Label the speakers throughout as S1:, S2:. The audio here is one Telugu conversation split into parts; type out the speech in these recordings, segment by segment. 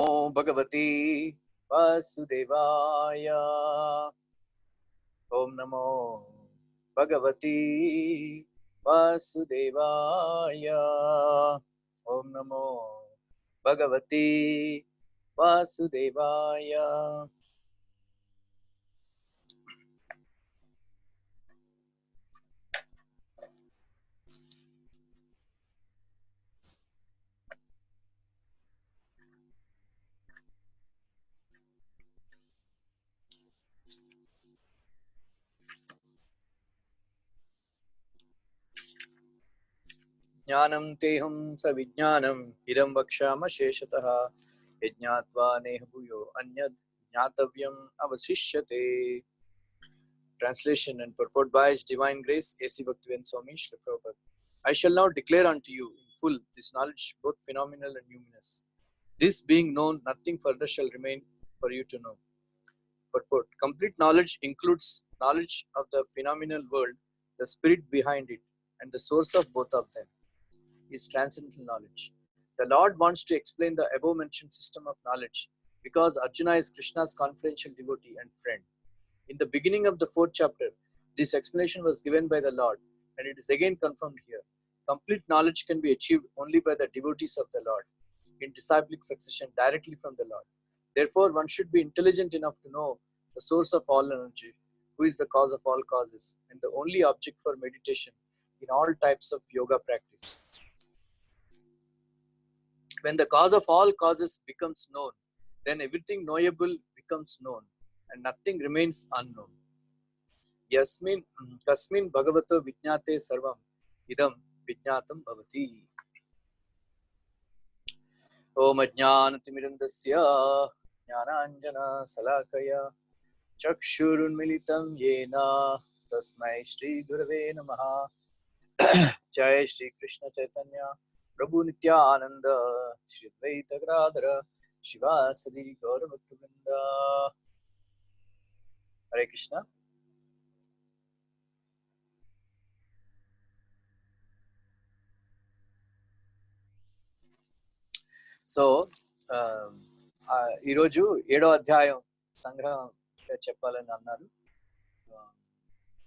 S1: ఓం భగవతి వాసుదేవాయ. ఓం నమో భగవతి వాసుదేవాయ. ఓం నమో భగవతి వాసుదేవాయ. జ్ఞానం తేహం సవిజ్ఞానం ఇదం వక్ష్యామ శేషతః యజ్ఞాత్వా నేహ భూయో అన్యద్ జ్ఞాతవ్యం అవశిష్యతే. Translation and purport by His Divine Grace A.C. Bhaktivedanta Swami Srila Prabhupada. I shall now declare unto you in full this knowledge, both phenomenal and numinous. This being known, nothing further shall remain for you to know. Purport: complete knowledge includes knowledge of the phenomenal world, the spirit behind it, and the source of both of them is transcendental knowledge. The Lord wants to explain the above mentioned system of knowledge because Arjuna is Krishna's confidential devotee and friend. In the beginning of the 4th chapter, this explanation was given by the Lord, and it is again confirmed here. Complete knowledge can be achieved only by the devotees of the Lord, in disciplic succession directly from the Lord. Therefore, one should be intelligent enough to know the source of all energy, who is the cause of all causes, and the only object for meditation in all types of yoga practice. When the cause of all causes becomes known, then everything knowable becomes known, and nothing remains unknown. Yasmin kasmin bhagavato vijñāte sarvam idam vijñātam bhavati. Om ajñānatimirandasya jnānāñjana salakaya chakshurunmilitam yena tasmai shri gurave namaha. Jai Shri Krishna Chaitanya Prabhu Nityananda Shri Advaita Gadadhara Shivasadi Gaura Bhaktivinoda. Hare Krishna. So ఈరోజు 7వ అధ్యాయం సంగ్రహం చెప్పాలని అన్నారు.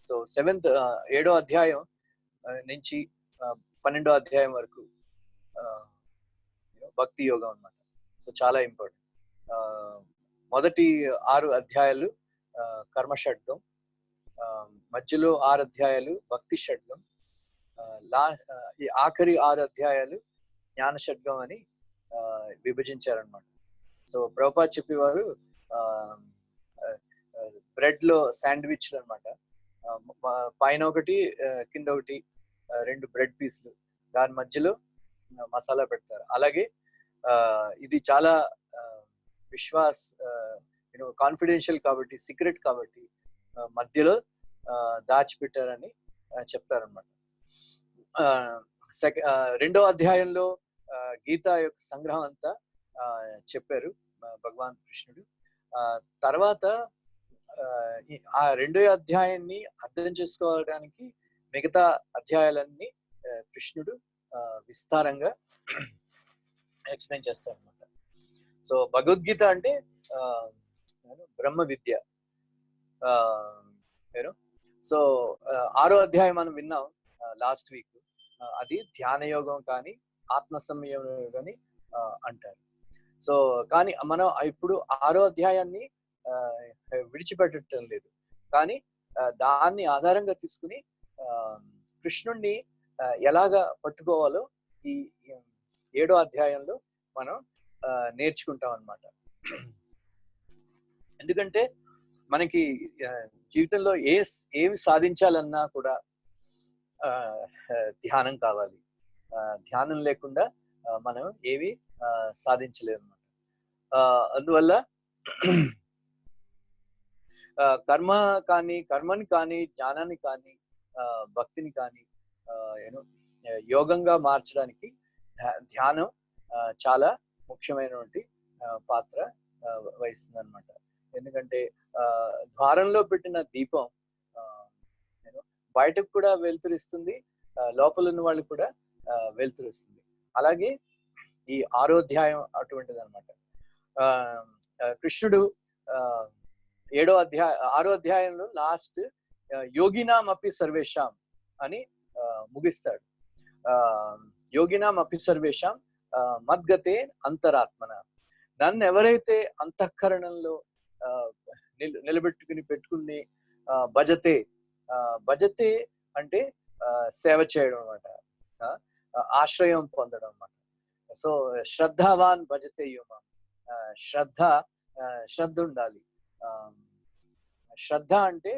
S1: సో 7వ అధ్యాయం నుంచి 12వ అధ్యాయం వరకు భక్తి యోగం అన్నమాట. సో చాలా ఇంపార్టెంట్. మొదటి 6 అధ్యాయాలు కర్మ షడ్గం, మధ్యలో 6 అధ్యాయాలు భక్తి షడ్గం, ఈ ఆఖరి 6 అధ్యాయాలు జ్ఞాన షడ్గం అని విభజించారనమాట. సో ప్రభుపాద చెప్పేవారు బ్రెడ్ లో శాండ్విచ్లు అనమాట. పైన ఒకటి కింద ఒకటి 2 బ్రెడ్ పీసులు, దాని మధ్యలో మసాలా పెడతారు. అలాగే ఇది చాలా కాన్ఫిడెన్షియల్ కాబట్టి, సీక్రెట్ కాబట్టి మధ్యలో దాచిపెట్టారని చెప్తారనమాట. 2వ అధ్యాయంలో గీత యొక్క సంగ్రహం అంతా చెప్పారు భగవాన్ కృష్ణుడు. తర్వాత ఆ 2వ అధ్యాయాన్ని అర్థం చేసుకోవడానికి మిగతా అధ్యాయాలన్నీ కృష్ణుడు విస్తారంగా ఎక్స్ప్లెయిన్ చేస్తారు అనమాట. సో భగవద్గీత అంటే బ్రహ్మ విద్య. సో 6వ అధ్యాయం మనం విన్నాం లాస్ట్ వీక్. అది ధ్యాన యోగం కానీ ఆత్మ సంయమం అని అంటారు. సో కానీ మనం ఇప్పుడు 6వ అధ్యాయాన్ని విడిచిపెట్టడం లేదు, కానీ దాన్ని ఆధారంగా తీసుకుని కృష్ణుణ్ణి ఎలాగా పట్టుకోవాలో ఈ 7వ అధ్యాయంలో మనం నేర్చుకుంటాం అన్నమాట. ఎందుకంటే మనకి జీవితంలో ఏమి సాధించాలన్నా కూడా ధ్యానం కావాలి. ధ్యానం లేకుండా మనం ఏవి సాధించలేము అన్నమాట. అందువల్ల కర్మని కానీ జ్ఞానాన్ని కానీ భక్తిని కానీ యోగంగా మార్చడానికి ధ్యానం చాలా ముఖ్యమైనటువంటి పాత్ర వహిస్తుంది అనమాట. ఎందుకంటే ద్వారంలో పెట్టిన దీపం బయటకు కూడా వెలుతురిస్తుంది, లోపల ఉన్న వాళ్ళకి కూడా వెలుతురిస్తుంది. అలాగే ఈ 6వ అధ్యాయం అటువంటిది అనమాట. కృష్ణుడు 6వ అధ్యాయంలో లాస్ట్ యోగినాం అపి సర్వేషాం అని ముగిస్తాడు. యోగినాం అపి సర్వేషాం మద్గతే అంతరాత్మన. నన్ను ఎవరైతే అంతఃకరణంలో పెట్టుకుని భజతే, భజతే అంటే సేవ చేయడం అనమాట, ఆశ్రయం పొందడం అనమాట. సో శ్రద్ధావాన్ భజతే యోమాం. శ్రద్ధ ఉండాలి. శ్రద్ధ అంటే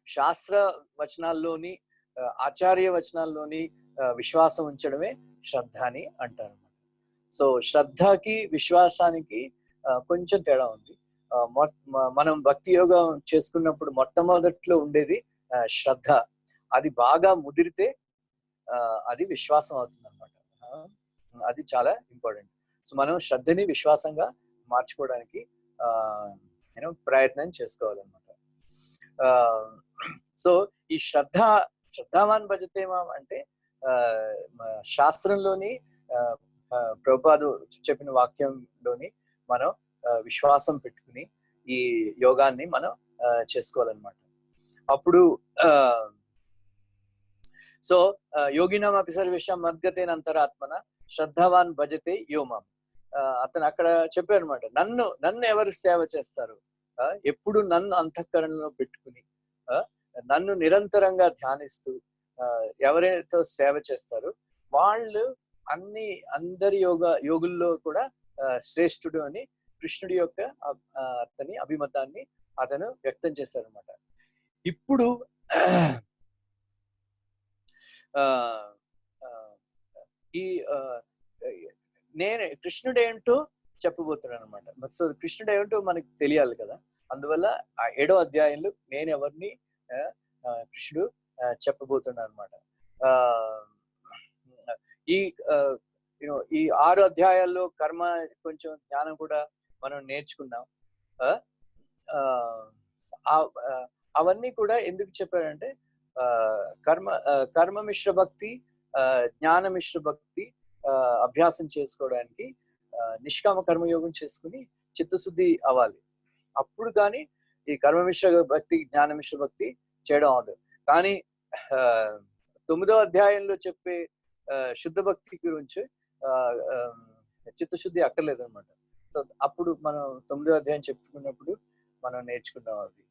S1: శాస్త్ర వచనాల్లోని, ఆచార్య వచనాల్లోని విశ్వాసం ఉంచడమే శ్రద్ధ అని అంటారు. సో శ్రద్ధకి విశ్వాసానికి కొంచెం తేడా ఉంది. మనం భక్తి యోగం చేసుకున్నప్పుడు మొట్టమొదట్లో ఉండేది శ్రద్ధ. అది బాగా ముదిరితే అది విశ్వాసం అవుతుంది అనమాట. అది చాలా ఇంపార్టెంట్. సో మనం శ్రద్ధని విశ్వాసంగా మార్చుకోవడానికి ప్రయత్నం చేసుకోవాలన్నమాట. సో ఈ శ్రద్ధావాన్ భజతేమాం అంటే శాస్త్రంలోని ప్రభుపాదు చెప్పిన వాక్యంలోని మనం విశ్వాసం పెట్టుకుని ఈ యోగాన్ని మనం చేసుకోవాలన్నమాట. అప్పుడు సో యోగినాం అపి సర్వేషాం మద్గతేన అంతరాత్మన శ్రద్ధావాన్ భజతే యోమాం. అతను అక్కడ చెప్పారు అనమాట, నన్ను ఎవరు సేవ చేస్తారు, ఎప్పుడు నన్ను అంతఃకరణలో పెట్టుకుని నన్ను నిరంతరంగా ధ్యానిస్తూ ఎవరైతే సేవ చేస్తారో వాళ్ళు అందరి యోగుల్లో కూడా శ్రేష్ఠుడు అని కృష్ణుడి యొక్క అతని అభిమతాన్ని అతను వ్యక్తం చేశారనమాట. ఇప్పుడు ఈ కృష్ణుడు ఏంటో చెప్పబోతున్నాను అనమాట. సో కృష్ణుడు ఏమిటో మనకి తెలియాలి కదా. అందువల్ల 7వ అధ్యాయంలో నేను ఎవరిని కృష్ణుడు చెప్పబోతున్నాను అనమాట. ఈ 6 అధ్యాయాల్లో కర్మ కొంచెం జ్ఞానం కూడా మనం నేర్చుకున్నాం. అవన్నీ కూడా ఎందుకు చెప్పారంటే కర్మ మిశ్ర భక్తి, జ్ఞాన మిశ్ర భక్తి అభ్యాసం చేసుకోవడానికి నిష్కామ కర్మయోగం చేసుకుని చిత్తశుద్ధి అవ్వాలి. అప్పుడు కానీ ఈ కర్మ మిశ్ర భక్తి, జ్ఞాన మిశ్ర భక్తి చేయడం అవదు. కానీ 9వ అధ్యాయంలో చెప్పే శుద్ధ భక్తి గురించి చిత్తశుద్ధి అక్కర్లేదు అనమాట. సో అప్పుడు మనం 9వ అధ్యాయం చెప్పుకున్నప్పుడు మనం నేర్చుకున్నాం అది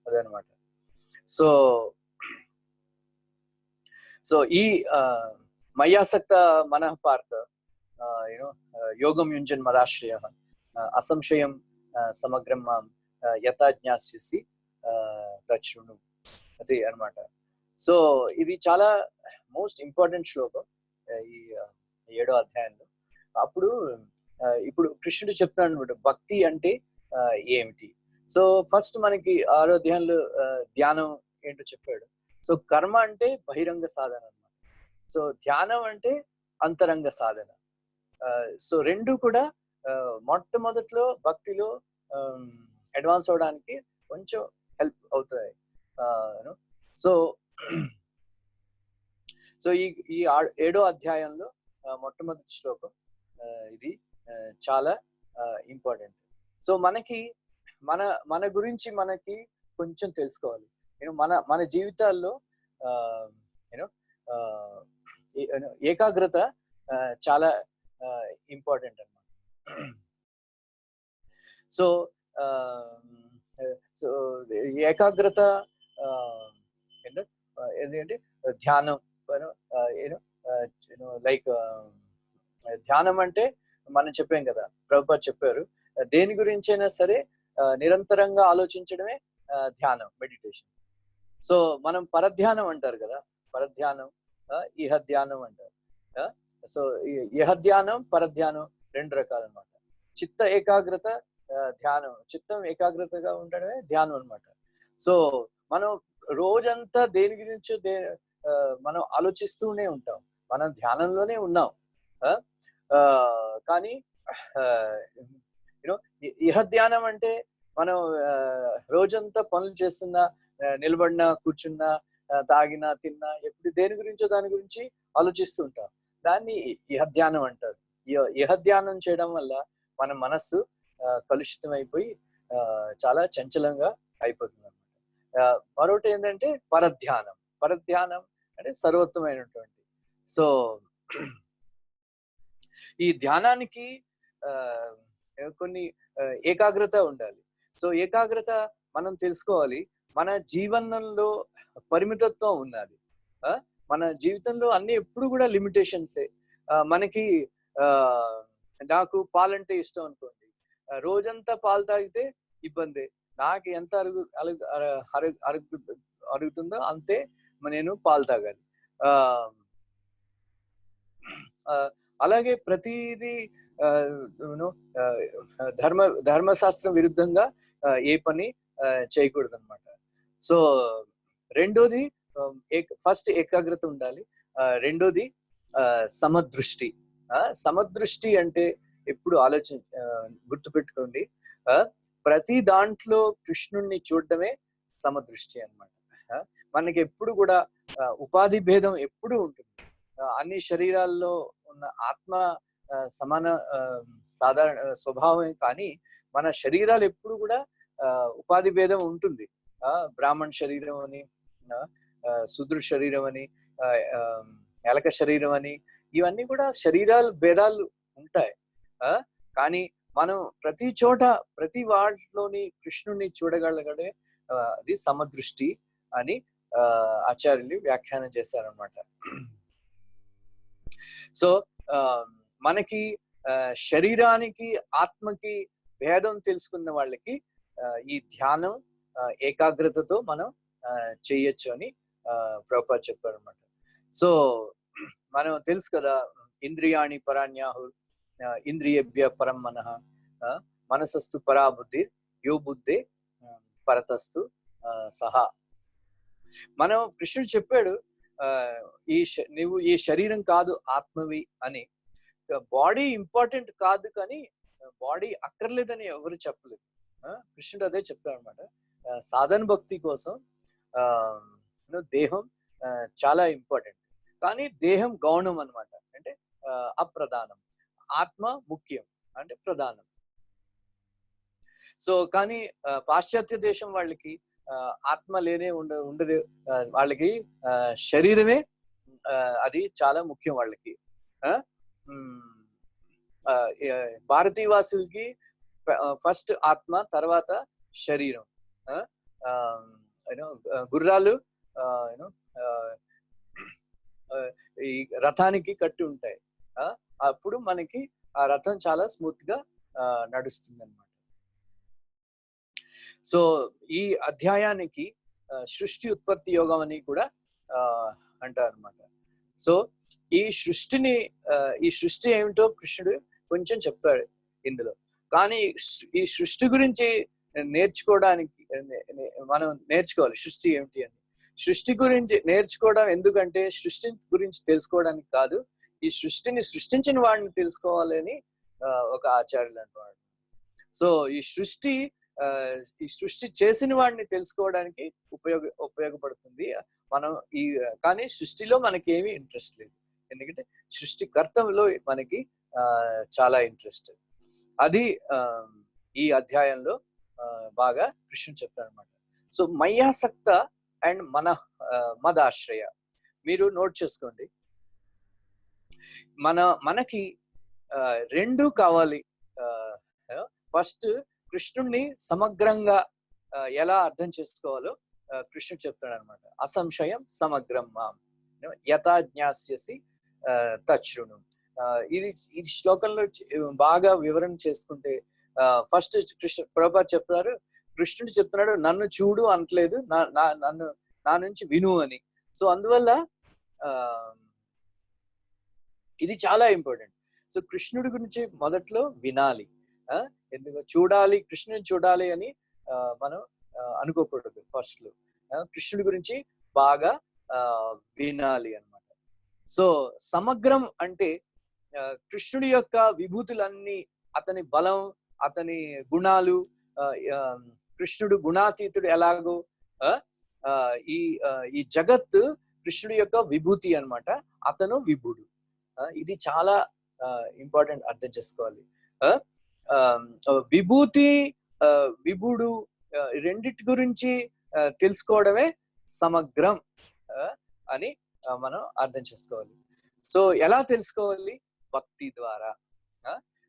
S1: అదనమాట. సో ఈ మయ్యాసక్త మనః పార్థ యోగం యుంజన్ మదాశ్రయ అసంశయం సమగ్రం మాం యథా జ్ఞాస్యసి తచ్ఛృణు అది అనమాట. సో ఇది చాలా మోస్ట్ ఇంపార్టెంట్ శ్లోకం ఈ 7వ అధ్యాయంలో. అప్పుడు ఇప్పుడు కృష్ణుడు చెప్తున్నాడు అనమాట భక్తి అంటే ఏమిటి. సో ఫస్ట్ మనకి 6వ అధ్యాయంలో ధ్యానం ఏంటో చెప్పాడు. సో కర్మ అంటే బహిరంగ సాధన అన్నమాట. సో ధ్యానం అంటే అంతరంగ సాధన. సో రెండు కూడా మొట్టమొదట్లో భక్తిలో అడ్వాన్స్ అవడానికి కొంచెం హెల్ప్ అవుతాయి. సో ఈ 7వ అధ్యాయంలో మొట్టమొదటి శ్లోకం ఇది చాలా ఇంపార్టెంట్. సో మనకి మన గురించి మనకి కొంచెం తెలుసుకోవాలి. మన జీవితాల్లో ఏకాగ్రత చాలా ఇంపార్టెంట్ అన్నమాట. సో ఏకాగ్రత ఏంటంటే ధ్యానం, లైక్ ధ్యానం అంటే మనం చెప్పాం కదా, ప్రభుపాద చెప్పారు, దేని గురించి అయినా సరే నిరంతరంగా ఆలోచించడమే ధ్యానం, మెడిటేషన్. సో మనం పరధ్యానం అంటారు కదా, పరధ్యానం, ఇహ ధ్యానం అంటారు. సో ఇహ ధ్యానం, పరధ్యానం రెండు రకాలు అనమాట. చిత్త ఏకాగ్రత ధ్యానం, చిత్తం ఏకాగ్రతగా ఉండడమే ధ్యానం అనమాట. సో మనం రోజంతా దేని గురించో మనం ఆలోచిస్తూనే ఉంటాం, మనం ధ్యానంలోనే ఉన్నాం. కానీ ఇహ ధ్యానం అంటే మనం రోజంతా పనులు చేస్తున్నా, నిలబడినా, కూర్చున్నా, తాగినా, తిన్నా, ఎప్పుడు దేని గురించో దాని గురించి ఆలోచిస్తూ ఉంటాం. దాన్ని ఇహ ధ్యానం అంటారు. ఇహ ధ్యానం చేయడం వల్ల మన మనస్సు కలుషితం అయిపోయి చాలా చంచలంగా అయిపోతుంది అనమాట. మరొకటి ఏంటంటే పరధ్యానం. పరధ్యానం అంటే సర్వోత్తమైనటువంటి. సో ఈ ధ్యానానికి కొన్ని ఏకాగ్రత ఉండాలి. సో ఏకాగ్రత మనం తెలుసుకోవాలి. మన జీవనంలో పరిమితత్వం ఉన్నది. మన జీవితంలో అన్ని ఎప్పుడు కూడా లిమిటేషన్సే. మనకి నాకు పాలంటే ఇష్టం అనుకోండి, రోజంతా పాలు తాగితే ఇబ్బంది. నాకు ఎంత అరుగుతుందో అంతే నేను పాలు తాగాలి. అలాగే ప్రతిదీ ధర్మశాస్త్రం విరుద్ధంగా ఏ పని చేయకూడదు అనమాట. సో రెండోది ఫస్ట్ ఏకాగ్రత ఉండాలి. రెండోది సమదృష్టి. సమదృష్టి అంటే ఎప్పుడు గుర్తుపెట్టుకోండి, ప్రతి దాంట్లో కృష్ణుణ్ణి చూడడమే సమదృష్టి అనమాట. మనకి ఎప్పుడు కూడా ఉపాధి భేదం ఎప్పుడు ఉంటుంది. అన్ని శరీరాల్లో ఉన్న ఆత్మ సమాన సాధారణ స్వభావమే, కానీ మన శరీరాలు ఎప్పుడు కూడా ఉపాధి భేదం ఉంటుంది. బ్రాహ్మణ శరీరం అని, శూద్ర శరీరం అని, ఎలక శరీరం అని, ఇవన్నీ కూడా శరీరాలు భేదాలు ఉంటాయి. కానీ మనం ప్రతి చోట ప్రతి వాటిలోని కృష్ణుడిని చూడగలగడే అది సమదృష్టి అని ఆచార్యులు వ్యాఖ్యానం చేశారనమాట. సో మనకి శరీరానికి ఆత్మకి భేదం తెలుసుకున్న వాళ్ళకి ఈ ధ్యానం ఏకాగ్రతతో మనం చేయొచ్చు అని ప్రభుపాద చెప్పారు అనమాట. సో మనం తెలుసు కదా, ఇంద్రియాణి పరాణ్యాహు ఇంద్రియభ్య పరం మనః మనసస్తు పరా బుద్ధి యో బుద్ధే పరతస్తు సహా. మనం కృష్ణుడు చెప్పాడు, నువ్వు ఈ శరీరం కాదు ఆత్మవి అని. బాడీ ఇంపార్టెంట్ కాదు, కానీ బాడీ అక్కర్లేదని ఎవరు చెప్పలేదు. కృష్ణుడు అదే చెప్తాడు అనమాట. సాధన భక్తి కోసం దేహం చాలా ఇంపార్టెంట్, కానీ దేహం గౌణం అనమాట, అంటే అప్రధానం. ఆత్మ ముఖ్యం, అంటే ప్రధానం. సో కానీ పాశ్చాత్య దేశం వాళ్ళకి ఆత్మ లేనే ఉండదు. వాళ్ళకి శరీరమే అది చాలా ముఖ్యం వాళ్ళకి. భారతీయ వాసులకి ఫస్ట్ ఆత్మ, తర్వాత శరీరం. గుర్రాలు ఈ రథానికి కట్టి ఉంటాయి. అప్పుడు మనకి ఆ రథం చాలా స్మూత్ గా నడుస్తుంది అన్నమాట. సో ఈ అధ్యాయానికి సృష్టి ఉత్పత్తి యోగం అని కూడా అంటారు అనమాట. సో ఈ సృష్టి ఏమిటో కృష్ణుడు కొంచెం చెప్పాడు ఇందులో. కానీ ఈ సృష్టి గురించి నేర్చుకోవడానికి మనం నేర్చుకోవాలి సృష్టి ఏమిటి అని. సృష్టి గురించి నేర్చుకోవడం ఎందుకంటే సృష్టి గురించి తెలుసుకోవడానికి కాదు, ఈ సృష్టిని సృష్టించిన వాడిని తెలుసుకోవాలని ఒక ఆచార్యులు అంటున్నాడు. సో ఈ సృష్టి చేసిన వాడిని తెలుసుకోవడానికి ఉపయోగపడుతుంది మనం. కానీ సృష్టిలో మనకి ఏమీ ఇంట్రెస్ట్ లేదు, ఎందుకంటే సృష్టికర్తలో మనకి చాలా ఇంట్రెస్ట్. అది ఈ అధ్యాయంలో బాగా కృష్ణుడు చెప్తాడు అనమాట. సో మయ్యాసక్త అండ్ మదాశ్రయ మీరు నోట్ చేసుకోండి. మనకి రెండు కావాలి. ఫస్ట్ కృష్ణుడిని సమగ్రంగా ఎలా అర్థం చేసుకోవాలో కృష్ణుడు చెప్తాడు అనమాట. అసంశయం సమగ్రం మాం యథా జ్ఞాస్యసి తచ్ఛృణు. ఈ శ్లోకంలో బాగా వివరణ చేసుకుంటే ఫస్ట్ ప్రభుపాద చెప్తారు, కృష్ణుడు చెప్తున్నాడు నన్ను చూడు అనట్లేదు, నా నుంచి విను అని. సో అందువల్ల ఇది చాలా ఇంపార్టెంట్. సో కృష్ణుడి గురించి మొదట్లో వినాలి. ఎందుకు చూడాలి, కృష్ణుని చూడాలి అని మనం అనుకోకూడదు. ఫస్ట్ లో కృష్ణుడి గురించి బాగా వినాలి అన్నమాట. సో సమగ్రం అంటే కృష్ణుడి యొక్క విభూతులన్నీ, అతని బలం, అతని గుణాలు, కృష్ణుడు గుణాతీతుడు ఎలాగో ఈ జగత్ కృష్ణుడి యొక్క విభూతి అన్నమాట. అతను విభుడు. ఇది చాలా ఇంపార్టెంట్ అర్థం చేసుకోవాలి. విభూతి, విభుడు, రెండిటి గురించి తెలుసుకోవడమే సమగ్రం అని మనం అర్థం చేసుకోవాలి. సో ఎలా తెలుసుకోవాలి? భక్తి ద్వారా.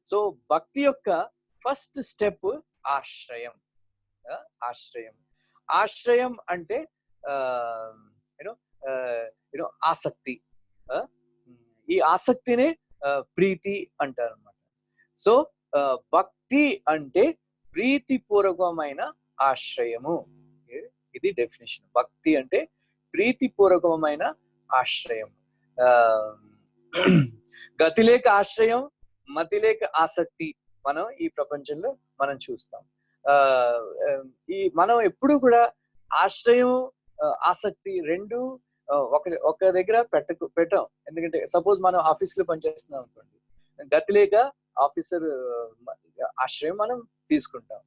S1: సో భక్తి యొక్క ఫస్ట్ స్టెప్ ఆశ్రయం. ఆశ్రయం. ఆశ్రయం అంటే యూనో ఆసక్తి. ఈ ఆసక్తినే ప్రీతి అంటారు అన్నమాట. సో భక్తి అంటే ప్రీతిపూర్వకమైన ఆశ్రయము. ఇది డెఫినేషన్. భక్తి అంటే ప్రీతిపూర్వకమైన ఆశ్రయం. గతి లేక ఆశ్రయం, మతి లేక ఆసక్తి మనం ఈ ప్రపంచంలో మనం చూస్తాం. మనం ఎప్పుడు కూడా ఆశ్రయం, ఆసక్తి రెండు ఒక దగ్గర పెట్టాం. ఎందుకంటే సపోజ్ మనం ఆఫీస్ లో పనిచేస్తున్నాం అనుకోండి, గతి లేక ఆఫీసర్ ఆశ్రయం మనం తీసుకుంటాం.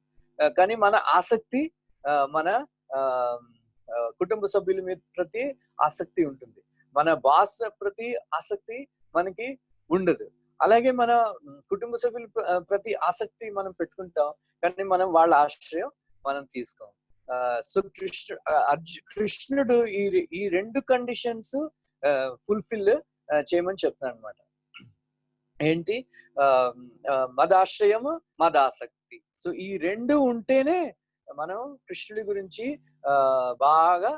S1: కానీ మన ఆసక్తి, మన కుటుంబ సభ్యుల మీద ప్రతి ఆసక్తి ఉంటుంది. మన బాస్ ప్రతి ఆసక్తి మనకి ఉండదు. అలాగే మన కుటుంబ సభ్యుల ప్రతి ఆసక్తి మనం పెట్టుకుంటాం, కానీ మనం వాళ్ళ ఆశ్రయం మనం తీసుకోం. సో కృష్ణుడు ఈ రెండు కండిషన్స్ ఫుల్ఫిల్ చేయమని చెప్తున్నాను అనమాట. ఏంటి? మదాశ్రయము, మదాసక్తి. సో ఈ రెండు ఉంటేనే మనం కృష్ణుడి గురించి బాగా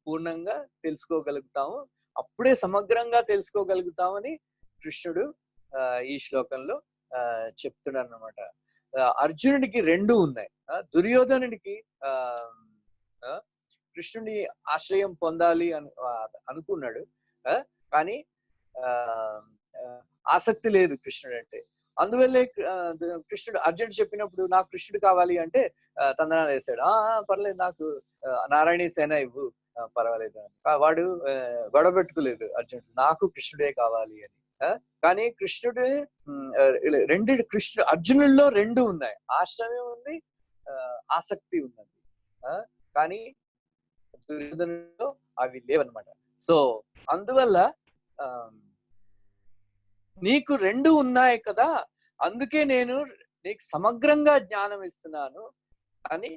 S1: పూర్ణంగా తెలుసుకోగలుగుతాము. అప్పుడే సమగ్రంగా తెలుసుకోగలుగుతామని కృష్ణుడు ఈ శ్లోకంలో చెప్తున్నాడు అన్నమాట. అర్జునుడికి రెండు ఉన్నాయి. దుర్యోధనుడికి కృష్ణుడి ఆశ్రయం పొందాలి అనుకున్నాడు, కానీ ఆసక్తి లేదు కృష్ణుడు అంటే. అందువల్లే కృష్ణుడు అర్జునుడు చెప్పినప్పుడు నాకు కృష్ణుడు కావాలి అంటే తందనాలు వేసాడు. పర్లేదు, నాకు నారాయణీ సేన ఇవ్వు, పర్వాలేదు అని. వాడు గొడవ పెట్టుకోలేదు అర్జునుడు, నాకు కృష్ణుడే కావాలి అని. కానీ కృష్ణుడు అర్జునుల్లో రెండు ఉన్నాయి. ఆశ్రయం ఉంది, ఆసక్తి ఉన్నది. కానీ దుర్యోధనులో అవి లేవన్నమాట. సో అందువల్ల నీకు రెండు ఉన్నాయి కదా, అందుకే నేను నీకు సమగ్రంగా జ్ఞానం ఇస్తున్నాను అని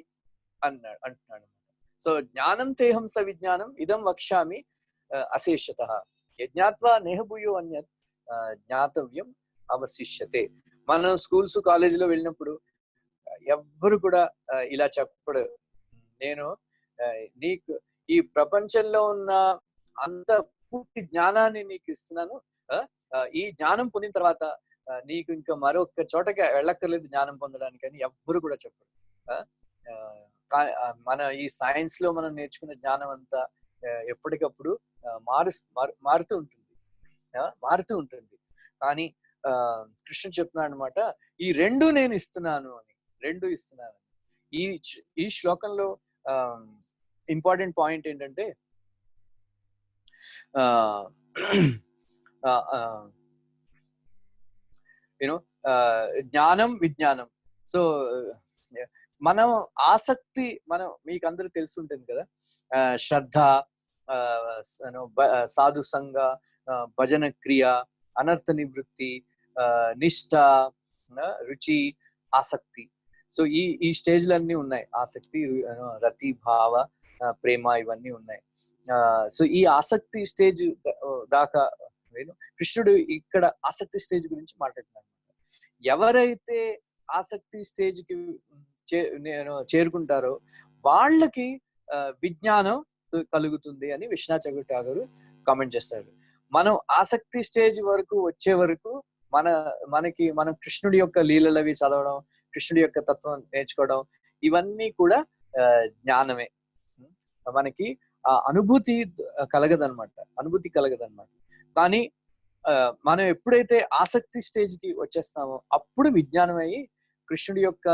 S1: అంటున్నాడు. సో జ్ఞానం తేహం స విజ్ఞానం ఇదం వక్ష్యామి అశేషతః యజ్ఞాత్వా నేహభూయో అన్యత్ జ్ఞాతవ్యం అవశిష్యతే. మనం స్కూల్స్ కాలేజీలో వెళ్ళినప్పుడు ఎవ్వరు కూడా ఇలా చెప్పడు, నేను నీకు ఈ ప్రపంచంలో ఉన్న అంత పూర్తి జ్ఞానాన్ని నీకు ఇస్తున్నాను, ఈ జ్ఞానం పొందిన తర్వాత నీకు ఇంకా మరొక చోటకి వెళ్ళక్కర్లేదు జ్ఞానం పొందడానికి అని ఎవ్వరు కూడా చెప్పరు. మన ఈ సైన్స్ లో మనం నేర్చుకున్న జ్ఞానం అంతా ఎప్పటికప్పుడు మారుతూ ఉంటుంది. కానీ కృష్ణుడు చెప్తున్నాడు అనమాట, ఈ రెండు నేను ఇస్తున్నాను అని. రెండు ఇస్తున్నాను. ఈ శ్లోకంలో ఇంపార్టెంట్ పాయింట్ ఏంటంటే జ్ఞానం, విజ్ఞానం. సో మనం ఆసక్తి, మీకు అందరూ తెలుసుంటుంది కదా, శ్రద్ధ, సాధు సంగ, భజన క్రియ, అనర్థ నివృత్తి, నిష్ఠ, రుచి, ఆసక్తి. సో ఈ స్టేజ్లన్నీ ఉన్నాయి. ఆసక్తి, రతి, భావ, ప్రేమ, ఇవన్నీ ఉన్నాయి. సో ఈ ఆసక్తి స్టేజ్ దాకా కృష్ణుడు ఇక్కడ ఆసక్తి స్టేజ్ గురించి మాట్లాడుతున్నాడు. ఎవరైతే ఆసక్తి స్టేజ్ కి చేరుకుంటారో వాళ్ళకి విజ్ఞానం కలుగుతుంది అని విశ్వనాథ్ చక్రవర్తి గారు కామెంట్ చేస్తారు. మనం ఆసక్తి స్టేజ్ వరకు వచ్చే వరకు మనం కృష్ణుడి యొక్క లీలలవి చదవడం, కృష్ణుడి యొక్క తత్వం నేర్చుకోవడం, ఇవన్నీ కూడా జ్ఞానమే. మనకి అనుభూతి కలగదన్నమాట. కానీ మనం ఎప్పుడైతే ఆసక్తి స్టేజ్ కి వచ్చేస్తామో అప్పుడు విజ్ఞానం అయ్యి కృష్ణుడి యొక్క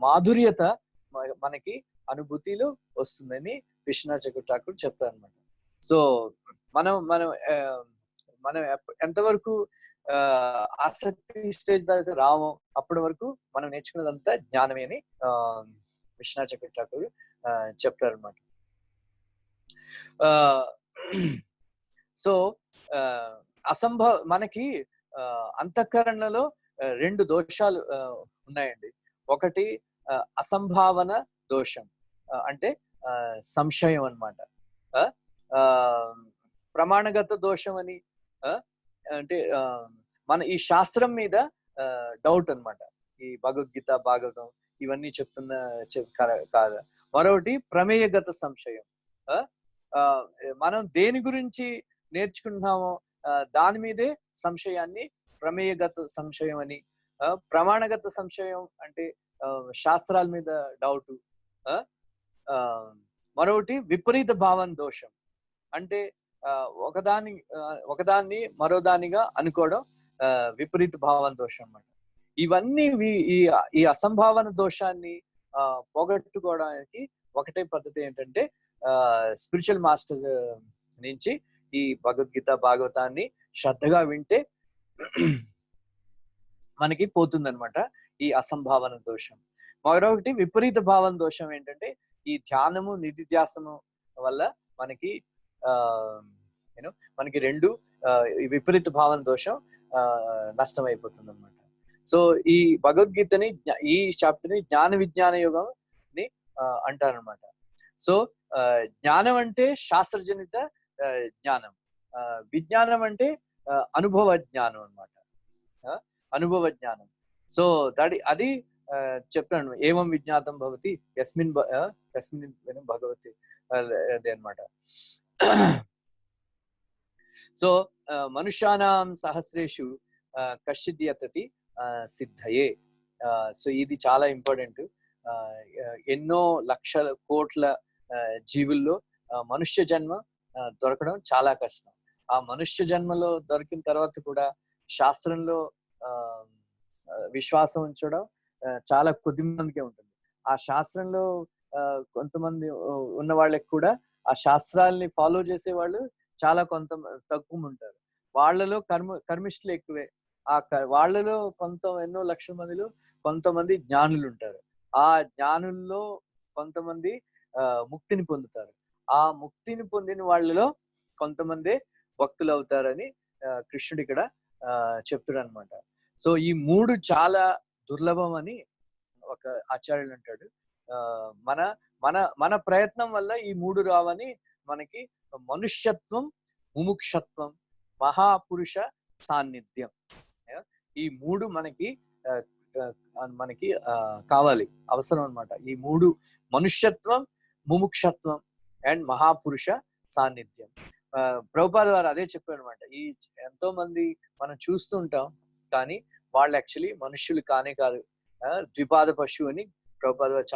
S1: మాధుర్యత మనకి అనుభూతిలో వస్తుందని విశ్వనాథ్ చక్రవర్తి చెప్తారు అనమాట. సో మనం ఎంతవరకు ఆసక్తి స్టేజ్ దాకా రామో అప్పటి వరకు మనం నేర్చుకున్నదంతా జ్ఞానమే అని విశ్వనాథ్ చక్రవర్తి చెప్తారు అనమాట. సో మనకి అంతఃకరణలో రెండు దోషాలు ఉన్నాయండి. ఒకటి అసంభావన దోషం, అంటే సంశయం అన్నమాట. ప్రమాణగత దోషం అని అంటే మన ఈ శాస్త్రం మీద డౌట్ అన్నమాట. ఈ భగవద్గీత, భాగవతం ఇవన్నీ చెప్తున్న కాదు. మరొకటి ప్రమేయగత సంశయం. మనం దేని గురించి నేర్చుకుంటున్నామో దాని మీదే సంశయాన్ని ప్రమేయగత సంశయం అని, ప్రమాణగత సంశయం అంటే శాస్త్రాల మీద డౌట్. మరొకటి విపరీత భావన దోషం, అంటే ఒకదాన్ని మరో దానిగా అనుకోవడం విపరీత భావన దోషం అన్నమాట. ఇవన్నీ ఈ అసంభావన దోషాన్ని పోగొట్టుకోవడానికి ఒకటే పద్ధతి ఏంటంటే స్పిరిచువల్ మాస్టర్ నుంచి ఈ భగవద్గీత, భాగవతాన్ని శ్రద్ధగా వింటే మనకి పోతుందన్నమాట ఈ అసంభావన దోషం. మరొకటి విపరీత భావన దోషం ఏంటంటే ఈ ధ్యానము, నిధిధ్యాసము వల్ల మనకి మనకి రెండు విపరీత భావన దోషం నష్టం అయిపోతుంది అనమాట. సో ఈ భగవద్గీతని, ఈ చాప్టర్ ని జ్ఞాన విజ్ఞాన యోగం ని అంటారనమాట. సో జ్ఞానం అంటే శాస్త్రజనిత జ్ఞానం, విజ్ఞానం అంటే అనుభవ జ్ఞానం అనమాట. అనుభవ జ్ఞానం. సో అది చెప్తాను, ఏమం విజ్ఞాతం భవతి యస్మిన్ భగవతి అదే అనమాట. సో మనుష్యానాం సహస్రేషు కశ్చిద్ యతతి సిద్ధయే. సో ఇది చాలా ఇంపార్టెంట్. ఎన్నో లక్షల కోట్ల జీవుల్లో మనుష్య జన్మ దొరకడం చాలా కష్టం. ఆ మనుష్య జన్మలో దొరికిన తర్వాత కూడా శాస్త్రంలో విశ్వాసం ఉంచడం చాలా కొద్ది మందికే ఉంటుంది. ఆ శాస్త్రంలో కొంతమంది ఉన్న వాళ్ళకి కూడా ఆ శాస్త్రాల్ని ఫాలో చేసే వాళ్ళు చాలా తక్కువ ఉంటారు. వాళ్ళలో కర్మిష్ఠులు ఎక్కువే. వాళ్ళలో ఎన్నో లక్షల మందిలో కొంతమంది జ్ఞానులు ఉంటారు. ఆ జ్ఞానుల్లో కొంతమంది ముక్తిని పొందుతారు. ఆ ముక్తిని పొందిన వాళ్ళలో కొంతమంది భక్తులు అవుతారని కృష్ణుడు ఇక్కడ చెప్తాడు అనమాట. సో ఈ మూడు చాలా దుర్లభం అని ఒక ఆచార్యులు అంటాడు. మన మన మన ప్రయత్నం వల్ల ఈ మూడు రావని మనకి మనుష్యత్వం, ముముక్షత్వం, మహాపురుష సాన్నిధ్యం, ఈ మూడు మనకి కావాలి, అవసరం అన్నమాట. ఈ మూడు మనుష్యత్వం, ముముక్షత్వం అండ్ మహాపురుష సాన్నిధ్యం. ప్రభుపాద వారు అదే చెప్పారు అనమాట. ఈ ఎంతో మంది మనం చూస్తూ ఉంటాం, కానీ వాళ్ళు యాక్చువల్లీ మనుష్యులు కానే కాదు, ద్విపాద పశువు అని ప్రభుపాద వారు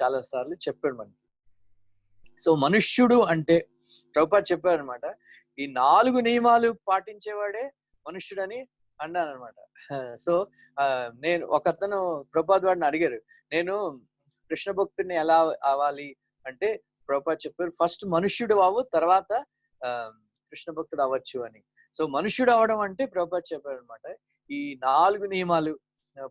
S1: చాలా సార్లు చెప్పాడు మనకి. సో మనుష్యుడు అంటే ప్రభుపాద చెప్పారు అనమాట, ఈ 4 నియమాలు పాటించేవాడే మనుష్యుడని అన్నాను అనమాట. సో నేను ఒకతను ప్రభుపాద వాడిని అడిగారు, నేను కృష్ణ భక్తుడిని ఎలా అవ్వాలి అంటే ప్రభుపాద చెప్పారు, ఫస్ట్ మనుష్యుడు అవ్వు, తర్వాత కృష్ణ భక్తుడు అవ్వచ్చు అని. సో మనుష్యుడు అవడం అంటే ప్రభుపాద చెప్పారు అనమాట, ఈ 4 నియమాలు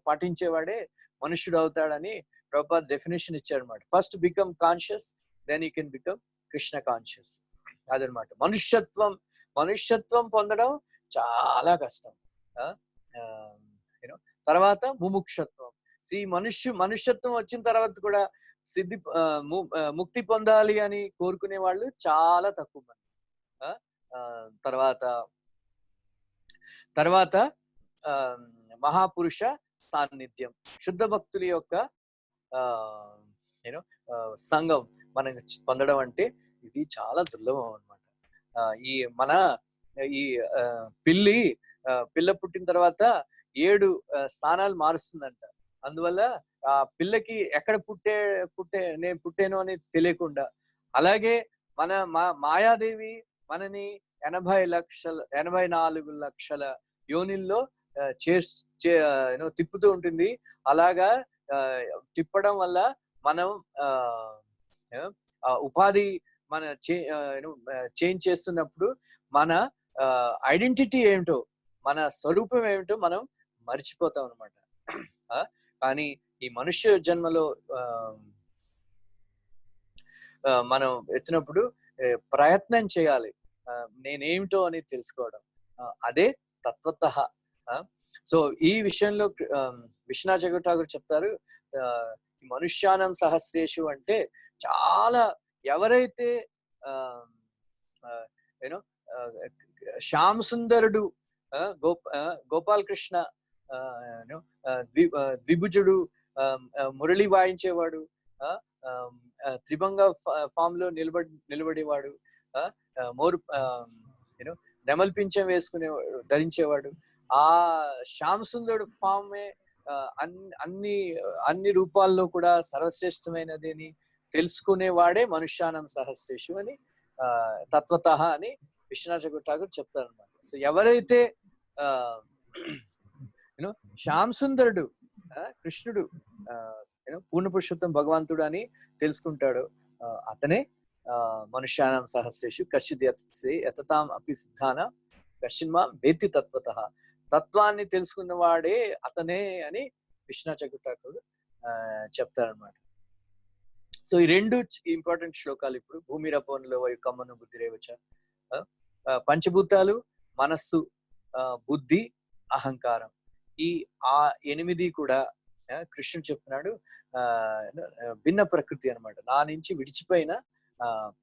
S1: పాటించేవాడే మనుష్యుడు అవుతాడని ప్రభుపాద డెఫినేషన్ ఇచ్చారు అనమాట. First become conscious, then you can become Krishna conscious. అదనమాట మనుష్యత్వం పొందడం చాలా కష్టం. తర్వాత ముముక్షత్వం. మనుష్యత్వం వచ్చిన తర్వాత కూడా ముక్తి పొందాలి అని కోరుకునే వాళ్ళు చాలా తక్కువ మంది. తర్వాత మహాపురుష సాన్నిధ్యం, శుద్ధ భక్తుల యొక్క సంఘం మనం పొందడం అంటే ఇది చాలా దుర్లభం అనమాట. ఈ పిల్ల పుట్టిన తర్వాత 7 స్థానాలు మారుస్తుందంట. అందువల్ల ఆ పిల్లకి ఎక్కడ నేను పుట్టాను అని తెలియకుండా, అలాగే మాయాదేవి మనని 84 లక్షల యోనిల్లో తిప్పుతూ ఉంటుంది. అలాగా తిప్పడం వల్ల మనం ఉపాధి మన చేంజ్ చేస్తున్నప్పుడు మన ఐడెంటిటీ ఏమిటో, మన స్వరూపం ఏమిటో మనం మర్చిపోతాం అనమాట. కానీ ఈ మనుష్య జన్మలో మనం ఎత్తినప్పుడు ప్రయత్నం చేయాలి నేనేమిటో అని తెలుసుకోవడం. అదే తత్వతః సో ఈ విషయంలో విశ్వనాథ్ చక్ర ఠాకూర్ చెప్తారు, మనుష్యానం సహస్రేషు అంటే చాలా ఎవరైతే యూనో శ్యామ్ సుందరుడు, గోపాల్ కృష్ణ, ద్విభుజుడు, మురళి వాయించేవాడు, త్రిభంగ ఫామ్ లో నిలబడేవాడు, మోరు యూనో నెమల్పించం ధరించేవాడు, ఆ శ్యామ్ సుందరుడు ఫామే అన్ని రూపాల్లో కూడా సర్వశ్రేష్టమైనది అని తెలుసుకునేవాడే మనుష్యానం సహస్రేషు అని తత్వతః అని విశ్వనాథ్ చక్ర ఠాకూర్ చెప్తారు అనమాట. సో ఎవరైతే శ్యామ్ సుందరుడు, కృష్ణుడు, పూర్ణ పురుషోత్తం భగవంతుడు అని తెలుసుకుంటాడు, అతనే మనుష్యానం సహస్రేషు కశ్చిత్ యతతాం అపి సిద్ధాన కశ్చిన్మా వేత్తి తత్వతః, తత్వాన్ని తెలుసుకున్న వాడే అతనే అని విశ్వనాథ్ చక్ర ఠాకూర్ చెప్తారనమాట. సో ఈ రెండు ఇంపార్టెంట్ శ్లోకాలు ఇప్పుడు. భూమిరపోనులో కమ్మను బుద్ధిరేవచ, పంచభూతాలు, మనస్సు, బుద్ధి, అహంకారం, ఈ 8 కూడా కృష్ణుడు చెప్తున్నాడు భిన్న ప్రకృతి అనమాట. నా నుంచి విడిచిపోయిన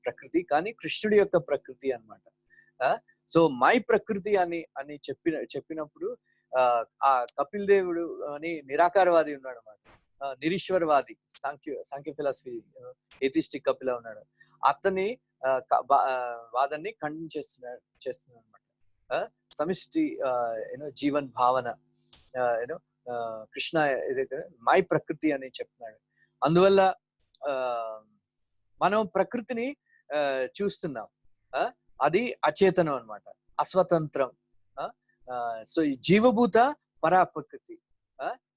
S1: ప్రకృతి, కానీ కృష్ణుడి యొక్క ప్రకృతి అనమాట. సో మై ప్రకృతి అని చెప్పినప్పుడు ఆ కపిల్ దేవుడు అని నిరాకారవాది ఉన్నాడు అనమాట, నిరీశ్వరవాది, సాంఖ్య ఫిలాసఫీ ఎథిస్టిక్ కపిల ఉన్నాడు, అతని వాదాన్ని చేస్తున్నాడు అనమాట. సమిష్టి జీవన్ భావన కృష్ణ మై ప్రకృతి అని చెప్తున్నాడు. అందువల్ల మనం ప్రకృతిని చూస్తున్నాం, అది అచేతనం అనమాట, అస్వతంత్రం. సో ఈ జీవభూత పరా ప్రకృతి,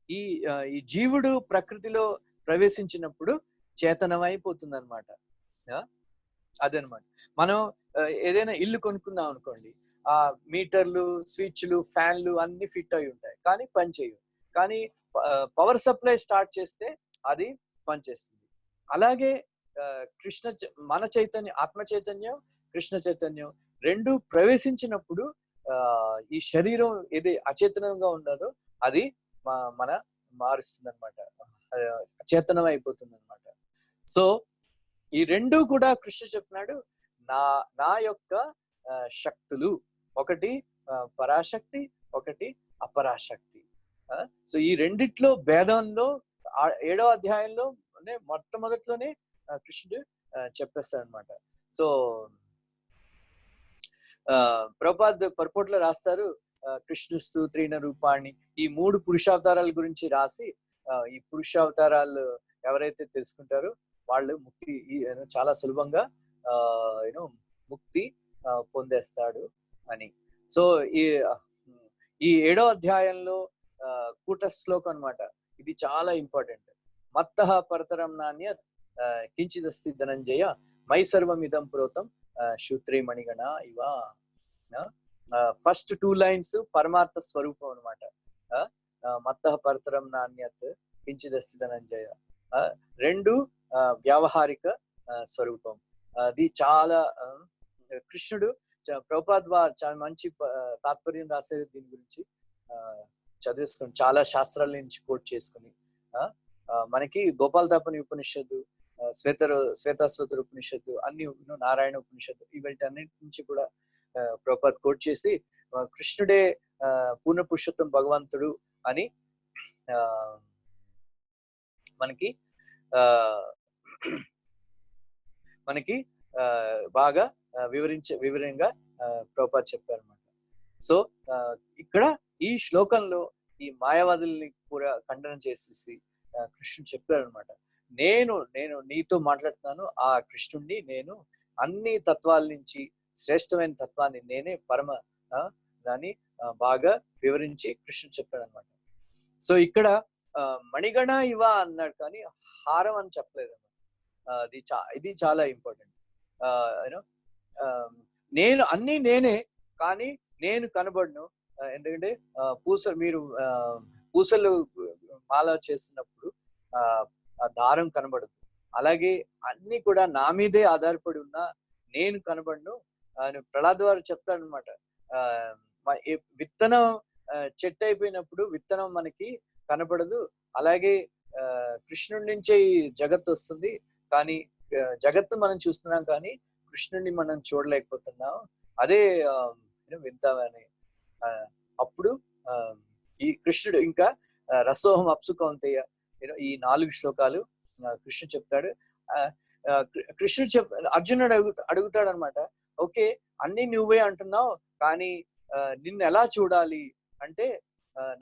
S1: ఈ జీవుడు ప్రకృతిలో ప్రవేశించినప్పుడు చేతనమైపోతుంది అనమాట. అదనమాట. మనం ఏదైనా ఇల్లు కొనుక్కుందాం అనుకోండి, ఆ మీటర్లు, స్విచ్లు, ఫ్యాన్లు అన్ని ఫిట్ అయి ఉంటాయి, కానీ పనిచేయవు. కానీ పవర్ సప్లై స్టార్ట్ చేస్తే అది పనిచేస్తుంది. అలాగే మన చైతన్యం, ఆత్మ చైతన్యం, కృష్ణ చైతన్యం రెండు ప్రవేశించినప్పుడు ఈ శరీరం ఏది అచేతనంగా ఉన్నదో అది మన మారుస్తుంది అనమాట, అచేతనం అయిపోతుంది అనమాట. సో ఈ రెండు కూడా కృష్ణ చెప్పినాడు, నా యొక్క శక్తులు, ఒకటి పరాశక్తి, ఒకటి అపరాశక్తి. సో ఈ రెండిట్లో భేదంలో 7వ అధ్యాయంలో మొట్టమొదట్లోనే కృష్ణుడు చెప్పేస్తాడు అనమాట. సో ప్రభుపాద్ పర్పోట్లో రాస్తారు, కృష్ణుస్తు త్రీణ రూపాణి, ఈ 3 పురుషావతారాల గురించి రాసి, ఈ పురుషావతారాలు ఎవరైతే తెలుసుకుంటారో వాళ్ళు ముక్తి చాలా సులభంగా ముక్తి పొందేస్తాడు అని. సో ఈ 7వ అధ్యాయంలో కూట శ్లోకం అనమాట, ఇది చాలా ఇంపార్టెంట్. మత్తః పరతరం నాణ్యత్ కించిదస్తి ధనంజయ మై సర్వం ఇదం ప్రోతం శూత్రే మణిగణ ఇవ. ఫస్ట్ 2 లైన్స్ పరమార్థ స్వరూపం అనమాట. మత్తః పరతరం నాణ్యత్ కించిదస్తి ధనంజయ, 2 వ్యావహారిక స్వరూపం. అది చాలా కృష్ణుడు ప్రభుపాద్ చాలా మంచి తాత్పర్యం రాసేది దీని గురించి. చదివేసుకొని చాలా శాస్త్రాల నుంచి కోట్ చేసుకుని మనకి గోపాల్ తాపని ఉపనిషత్తు, శ్వేతాశ్వతర ఉపనిషత్తు, అన్ని నారాయణ ఉపనిషత్తు, వీటన్నిటి నుంచి కూడా ప్రభుపాద్ కోట్ చేసి కృష్ణుడే పూర్ణ పురుషోత్తం భగవంతుడు అని మనకి బాగా వివరంగా ప్రభుపాద్ చెప్పారన్నమాట. సో ఇక్కడ ఈ శ్లోకంలో ఈ మాయావాదుల్ని కూడా ఖండన చేసేసి కృష్ణుడు చెప్పారనమాట, నేను నీతో మాట్లాడుతున్నాను, ఆ కృష్ణుడిని నేను, అన్ని తత్వాల నుంచి శ్రేష్టమైన తత్వాన్ని నేనే, పరమ దాన్ని బాగా వివరించి కృష్ణుడు చెప్పాడు అనమాట. సో ఇక్కడ మణిగణ ఇవ అన్నాడు, కానీ హారం అని చెప్పలేదు అన్నమాట. ఇది చాలా ఇంపార్టెంట్. నేను అన్ని నేనే, కానీ నేను కనబడను. ఎందుకంటే మీరు పూసలు మాల చేస్తున్నప్పుడు ఆ దారం కనబడదు. అలాగే అన్ని కూడా నా మీదే ఆధారపడి ఉన్నా నేను కనబడను అని ప్రహ్లాద్ వారు చెప్తాడు అనమాట. విత్తనం చెట్టు అయిపోయినప్పుడు విత్తనం మనకి కనపడదు. అలాగే కృష్ణుడి నుంచే ఈ జగత్తు వస్తుంది. కానీ జగత్తు మనం చూస్తున్నాం కానీ కృష్ణుడిని మనం చూడలేకపోతున్నాం. అదే వింత అప్పుడు ఈ కృష్ణుడు ఇంకా రసోహం అప్సు కౌంతేయ ఈ 4 శ్లోకాలు కృష్ణుడు చెప్తాడు. కృష్ణుడు అర్జునుడు అడుగుతాడు అనమాట. ఓకే, అన్ని నువ్వే అంటున్నావు కానీ నిన్ను ఎలా చూడాలి అంటే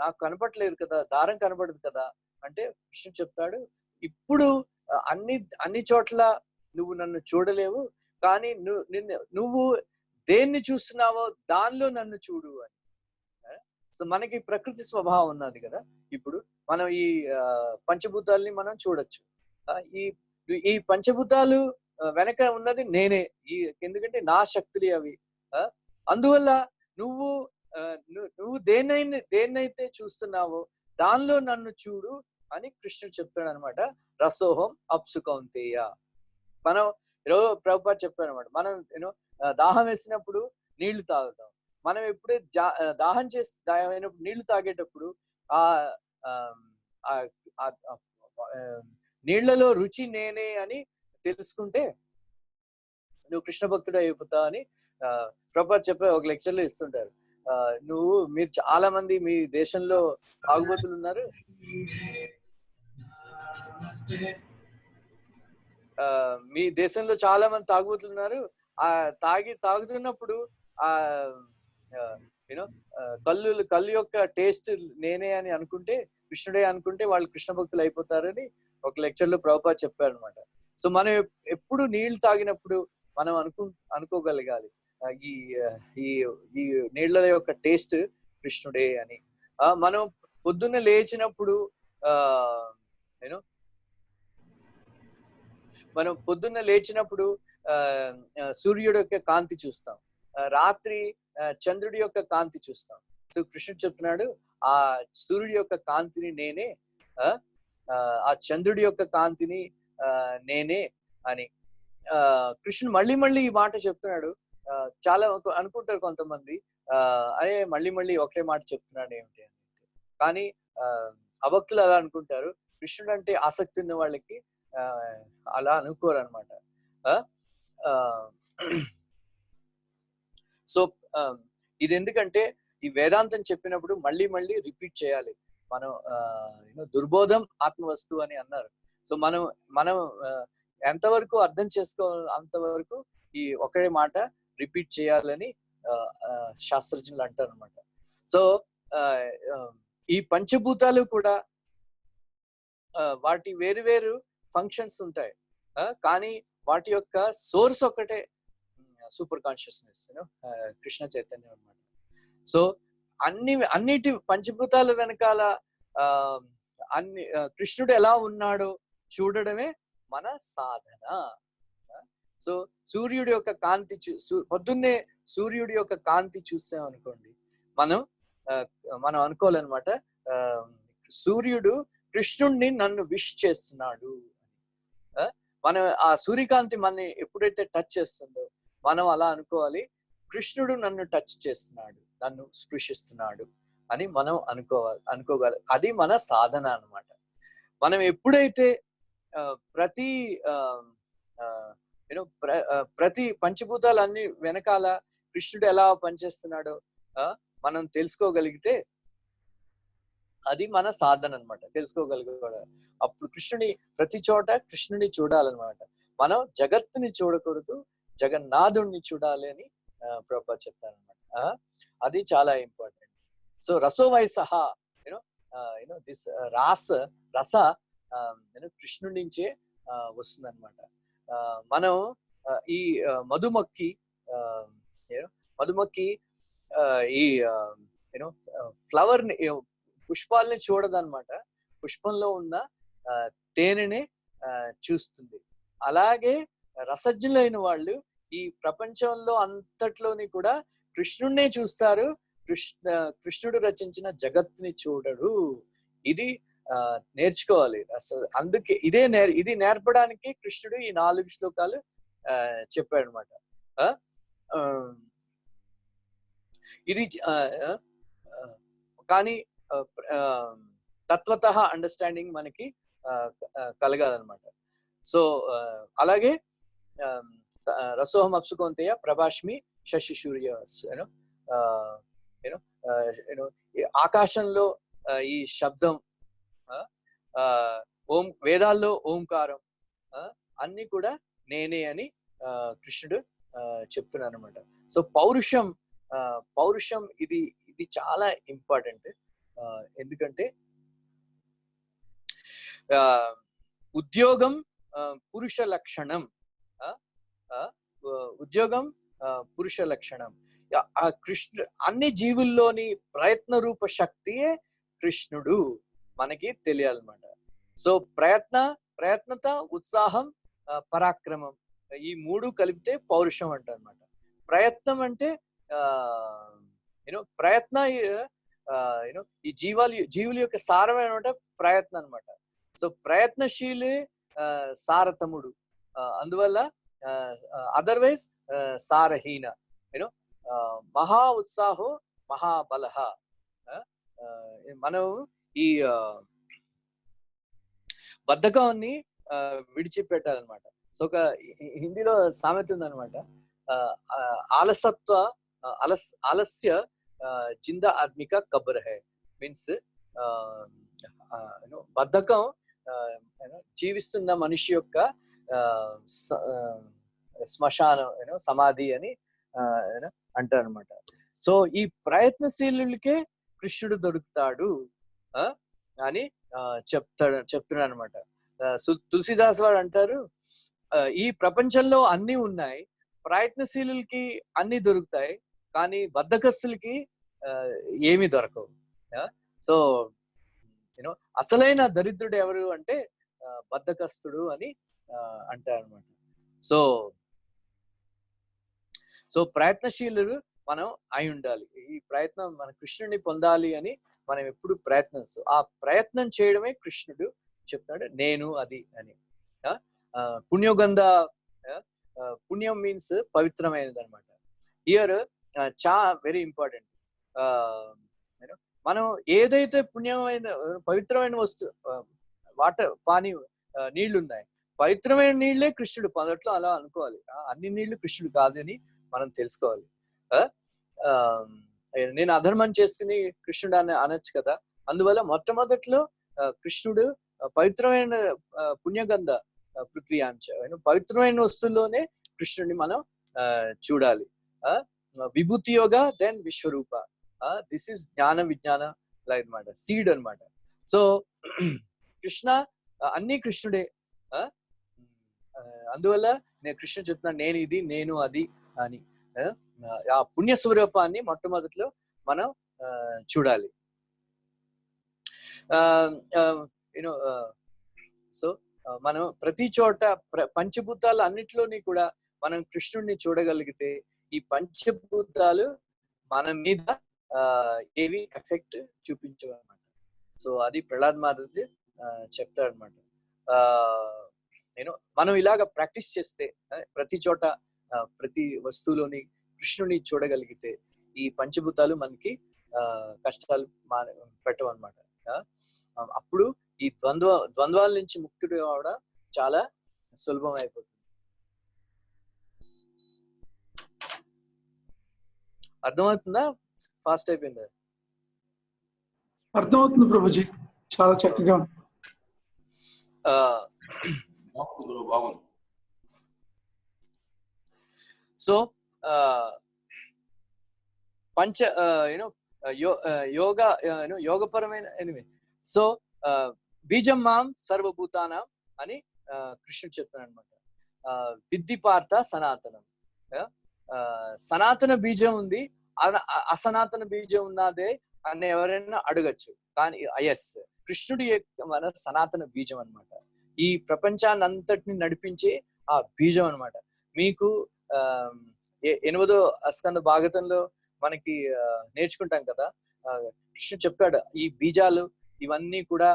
S1: నాకు కనపడలేదు కదా, దారం కనపడదు కదా అంటే కృష్ణుడు చెప్తాడు, ఇప్పుడు అన్ని చోట్ల నువ్వు నన్ను చూడలేవు కానీ నువ్వు దేన్ని చూస్తున్నావో దానిలో నన్ను చూడు అని. సో మనకి ప్రకృతి స్వభావం ఉన్నది కదా. ఇప్పుడు మనం ఈ పంచభూతాల్ని మనం చూడొచ్చు. ఈ ఈ పంచభూతాలు వెనక ఉన్నది నేనే. ఎందుకంటే నా శక్తులు అవి. అందువల్ల నువ్వు నువ్వు దేన్నైతే చూస్తున్నావో దానిలో నన్ను చూడు అని కృష్ణుడు చెప్తాడు అనమాట. రసోహం అప్సు కౌంతేయ. మనం ఈరోజు ప్రభుపాద చెప్పారు అనమాట. మనం దాహం వేసినప్పుడు నీళ్లు తాగుతాం. మనం ఎప్పుడైతే దాహం అయినప్పుడు నీళ్లు తాగేటప్పుడు ఆ నీళ్లలో రుచి నేనే అని తెలుసుకుంటే నువ్వు కృష్ణ భక్తుడు అయిపోతావు అని ప్రభుపాద చెప్పే ఒక లెక్చర్ లో ఇస్తుంటారు. మీరు చాలా మంది మీ దేశంలో తాగుబోతులు ఉన్నారు. మీ దేశంలో చాలా మంది తాగుబోతులు ఉన్నారు. తాగుతున్నప్పుడు ఆ కళ్ళు యొక్క టేస్ట్ నేనే అని అనుకుంటే, కృష్ణుడే అనుకుంటే వాళ్ళు కృష్ణ భక్తులు అయిపోతారని ఒక లెక్చర్ లో ప్రభుపాద చెప్పారు అనమాట. సో మనం ఎప్పుడు నీళ్లు తాగినప్పుడు మనం అనుకోగలగాలి ఈ ఈ ఈ నీళ్ల యొక్క టేస్ట్ కృష్ణుడే అని. మనం పొద్దున్న లేచినప్పుడు మనం పొద్దున్న లేచినప్పుడు సూర్యుడు యొక్క కాంతి చూస్తాం, రాత్రి చంద్రుడి యొక్క కాంతి చూస్తాం. సో కృష్ణుడు చెప్తున్నాడు, ఆ సూర్యుడి యొక్క కాంతిని నేనే, ఆ చంద్రుడి యొక్క కాంతిని నేనే అని కృష్ణుడు మళ్ళీ మళ్ళీ ఈ మాట చెప్తున్నాడు. చాలా అనుకుంటారు కొంతమంది, అదే మళ్ళీ ఒకటే మాట చెప్తున్నాడు ఏమిటి అని. కానీ అభక్తులు అలా అనుకుంటారు. కృష్ణుడు అంటే ఆసక్తి ఉన్న వాళ్ళకి అలా అనుకోరు అనమాట. సో ఇది ఎందుకంటే ఈ వేదాంతం చెప్పినప్పుడు మళ్ళీ రిపీట్ చేయాలి. మనం దుర్బోధం ఆత్మవస్తువు అని అన్నారు. సో మనం ఎంతవరకు అర్థం చేసుకోవాలి అంతవరకు ఈ ఒకే మాట రిపీట్ చేయాలని శాస్త్రజ్ఞులు అంటారు అనమాట. సో ఈ పంచభూతాలు కూడా వాటి వేరు ఫంక్షన్స్ ఉంటాయి, కానీ వాటి యొక్క సోర్స్ ఒకటే సూపర్ కాన్షియస్నెస్, కృష్ణ చైతన్యం అన్నమాట. సో అన్నిటి పంచభూతాల వెనకాల కృష్ణుడు ఎలా ఉన్నాడో చూడడమే మన సాధన. సో సూర్యుడి యొక్క కాంతి పొద్దున్నే సూర్యుడి యొక్క కాంతి చూస్తాం అనుకోండి, మనం అనుకోవాలన్నమాట, సూర్యుడు కృష్ణుడిని నన్ను విష్ చేస్తున్నాడు. మనం ఆ సూర్యకాంతి మనని ఎప్పుడైతే టచ్ చేస్తుందో మనం అలా అనుకోవాలి, కృష్ణుడు నన్ను టచ్ చేస్తున్నాడు, నన్ను స్పృశిస్తున్నాడు అని మనం అనుకోగలం. అది మన సాధన అన్నమాట. మనం ఎప్పుడైతే ప్రతి పంచభూతాలన్నీ వెనకాల కృష్ణుడు ఎలా పనిచేస్తున్నాడో మనం తెలుసుకోగలిగితే అది మన సాధన అనమాట. తెలుసుకోగలిగే అప్పుడు ప్రతి చోట కృష్ణుని చూడాలన్నమాట. మనం జగత్తుని చూడకూడదు, జగన్నాథుడిని చూడాలి అని ప్రభుపాద చెప్తారనమాట. అది చాలా ఇంపార్టెంట్. సో రసోవైసహ దిస్ రస కృష్ణుడి నుంచే వస్తుంది అనమాట. మనం ఈ మధుమక్కి ఈ ఫ్లవర్ ని, పుష్పాలని చూడదన్నమాట, పుష్పంలో ఉన్న తేనెని చూస్తుంది. అలాగే రసజ్ఞులైన వాళ్ళు ఈ ప్రపంచంలో అంతట్లోని కూడా కృష్ణుడినే చూస్తారు, కృష్ణుడు రచించిన జగత్తుని చూడడు. ఇది నేర్చుకోవాలి. అసలు అందుకే ఇది నేర్పడానికి కృష్ణుడు ఈ 4 శ్లోకాలు చెప్పాడు అనమాట. ఇది కానీ తత్వత అండర్స్టాండింగ్ మనకి కలగాలన్నమాట. సో అలాగే రసోహం అప్సుకోంతయ ప్రభాష్మి శశి సూర్య ఆకాశంలో ఈ శబ్దం, ఓం వేదాల్లో ఓంకారం అన్ని కూడా నేనే అని కృష్ణుడు చెప్తున్నాను అనమాట. సో పౌరుషం ఇది చాలా ఇంపార్టెంట్. ఎందుకంటే ఉద్యోగం పురుష లక్షణం, ఉద్యోగం పురుష లక్షణం. ఆ కృష్ణుడు అన్ని జీవుల్లోని ప్రయత్న రూప శక్తియే కృష్ణుడు మనకి తెలియాలన్నమాట. సో ప్రయత్నత, ఉత్సాహం, పరాక్రమం ఈ మూడు కలిపితే పౌరుషం అంటారు అనమాట. ప్రయత్నం అంటే ప్రయత్న ఈ జీవుల యొక్క సారమైన ప్రయత్నం అనమాట. సో ప్రయత్నశీలి సారతముడు, అందువల్ల అదర్వైజ్ సారహీన. మహా ఉత్సాహో మహాబల. మనం ఈ బద్ధకాన్ని విడిచిపెట్టాలన్నమాట. సో ఒక హిందీలో సామెత ఉందన్నమాట, ఆలస్య జిందా ఆద్మిక కబర్ హై. మీన్స్ బద్ధకం జీవిస్తున్న మనిషి యొక్క శ్మశానం, సమాధి అని అంటారు అనమాట. సో ఈ ప్రయత్నశీలులకే కృష్ణుడు దొరుకుతాడు అని చెప్తున్నాడు అనమాట. తులసిదాస్ వాడు అంటారు, ఈ ప్రపంచంలో అన్ని ఉన్నాయి, ప్రయత్నశీలులకి అన్ని దొరుకుతాయి, కానీ బద్ధకస్తులకి ఏమి దొరకవు. సో అసలైన దరిద్రుడు ఎవరు అంటే బద్ధకస్తుడు అని అంటారు అనమాట. సో ప్రయత్నశీలుడు మనం అయి ఉండాలి. ఈ ప్రయత్నం మన కృష్ణుడిని పొందాలి అని మనం ఎప్పుడు ప్రయత్నిస్తాం. ఆ ప్రయత్నం చేయడమే కృష్ణుడు చెప్తాడు నేను అది అని. పుణ్యగంధ, పుణ్యం మీన్స్ పవిత్రమైనది అనమాట. Here very important. మనం ఏదైతే పుణ్యమైన పవిత్రమైన వాటర్ నీళ్లు ఉన్నాయి, పవిత్రమైన నీళ్లే కృష్ణుడు మొదట్లో అలా అనుకోవాలి. అన్ని నీళ్లు కృష్ణుడు కాదని మనం తెలుసుకోవాలి. నేను అధర్మం చేసుకుని కృష్ణుడు అనొచ్చు కదా. అందువల్ల మొట్టమొదట్లో కృష్ణుడు పవిత్రమైన పుణ్యగంధ పృథ్వీయాంశ పవిత్రమైన వస్తువుల్లోనే కృష్ణుడిని మనం చూడాలి. విభూతి యోగ దెన్ విశ్వరూప. దిస్ ఇస్ జ్ఞాన విజ్ఞాన అనమాట, సీడ్ అనమాట. సో కృష్ణ అన్ని కృష్ణుడే. అందువల్ల నేను కృష్ణుడు చెప్తున్నాను నేను ఇది నేను అది అని. ఆ పుణ్య స్వరూపాన్ని మొట్టమొదటిలో మనం చూడాలి. సో మనం ప్రతి చోట పంచభూతాలు అన్నిట్లోని కూడా మనం కృష్ణుడిని చూడగలిగితే ఈ పంచభూతాలు మన మీద ఏవి ఎఫెక్ట్ చూపించవన్నమాట. సో అది ప్రహ్లాద్ మహారాజ్ చెప్తారు అనమాట. మనం ఇలాగ ప్రాక్టీస్ చేస్తే ప్రతి చోట ప్రతి వస్తువులోని కృష్ణుని చూడగలిగితే ఈ పంచభూతాలు మనకి కష్టాలు పెట్టవు అనమాట. అప్పుడు ఈ ద్వంద్వాల నుంచి ముక్తుడు కావడం చాలా సులభం అయిపోతుంది. అర్థమవుతుందా? ఫాస్ట్ అయిపోయిందా?
S2: అర్థమవుతుంది ప్రభుజీ, చాలా చక్కగా.
S1: సో పంచ యోగపరమైన ఎనిమి. సో బీజం మాం సర్వభూతానం అని కృష్ణుడు చెప్తున్నాడు అనమాట. విద్ధి పార్థ సనాతనం. సనాతన బీజం ఉంది, అసనాతన బీజం ఉన్నదే అని ఎవరైనా అడగచ్చు. కానీ ఎస్, కృష్ణుడి మన సనాతన బీజం అనమాట. ఈ ప్రపంచాన్ని అంతటిని నడిపించే ఆ బీజం అనమాట. మీకు 8వ స్కంద భాగవతంలో మనకి నేర్చుకుంటాం కదా, కృష్ణుడు చెప్పాడు ఈ బీజాలు ఇవన్నీ కూడా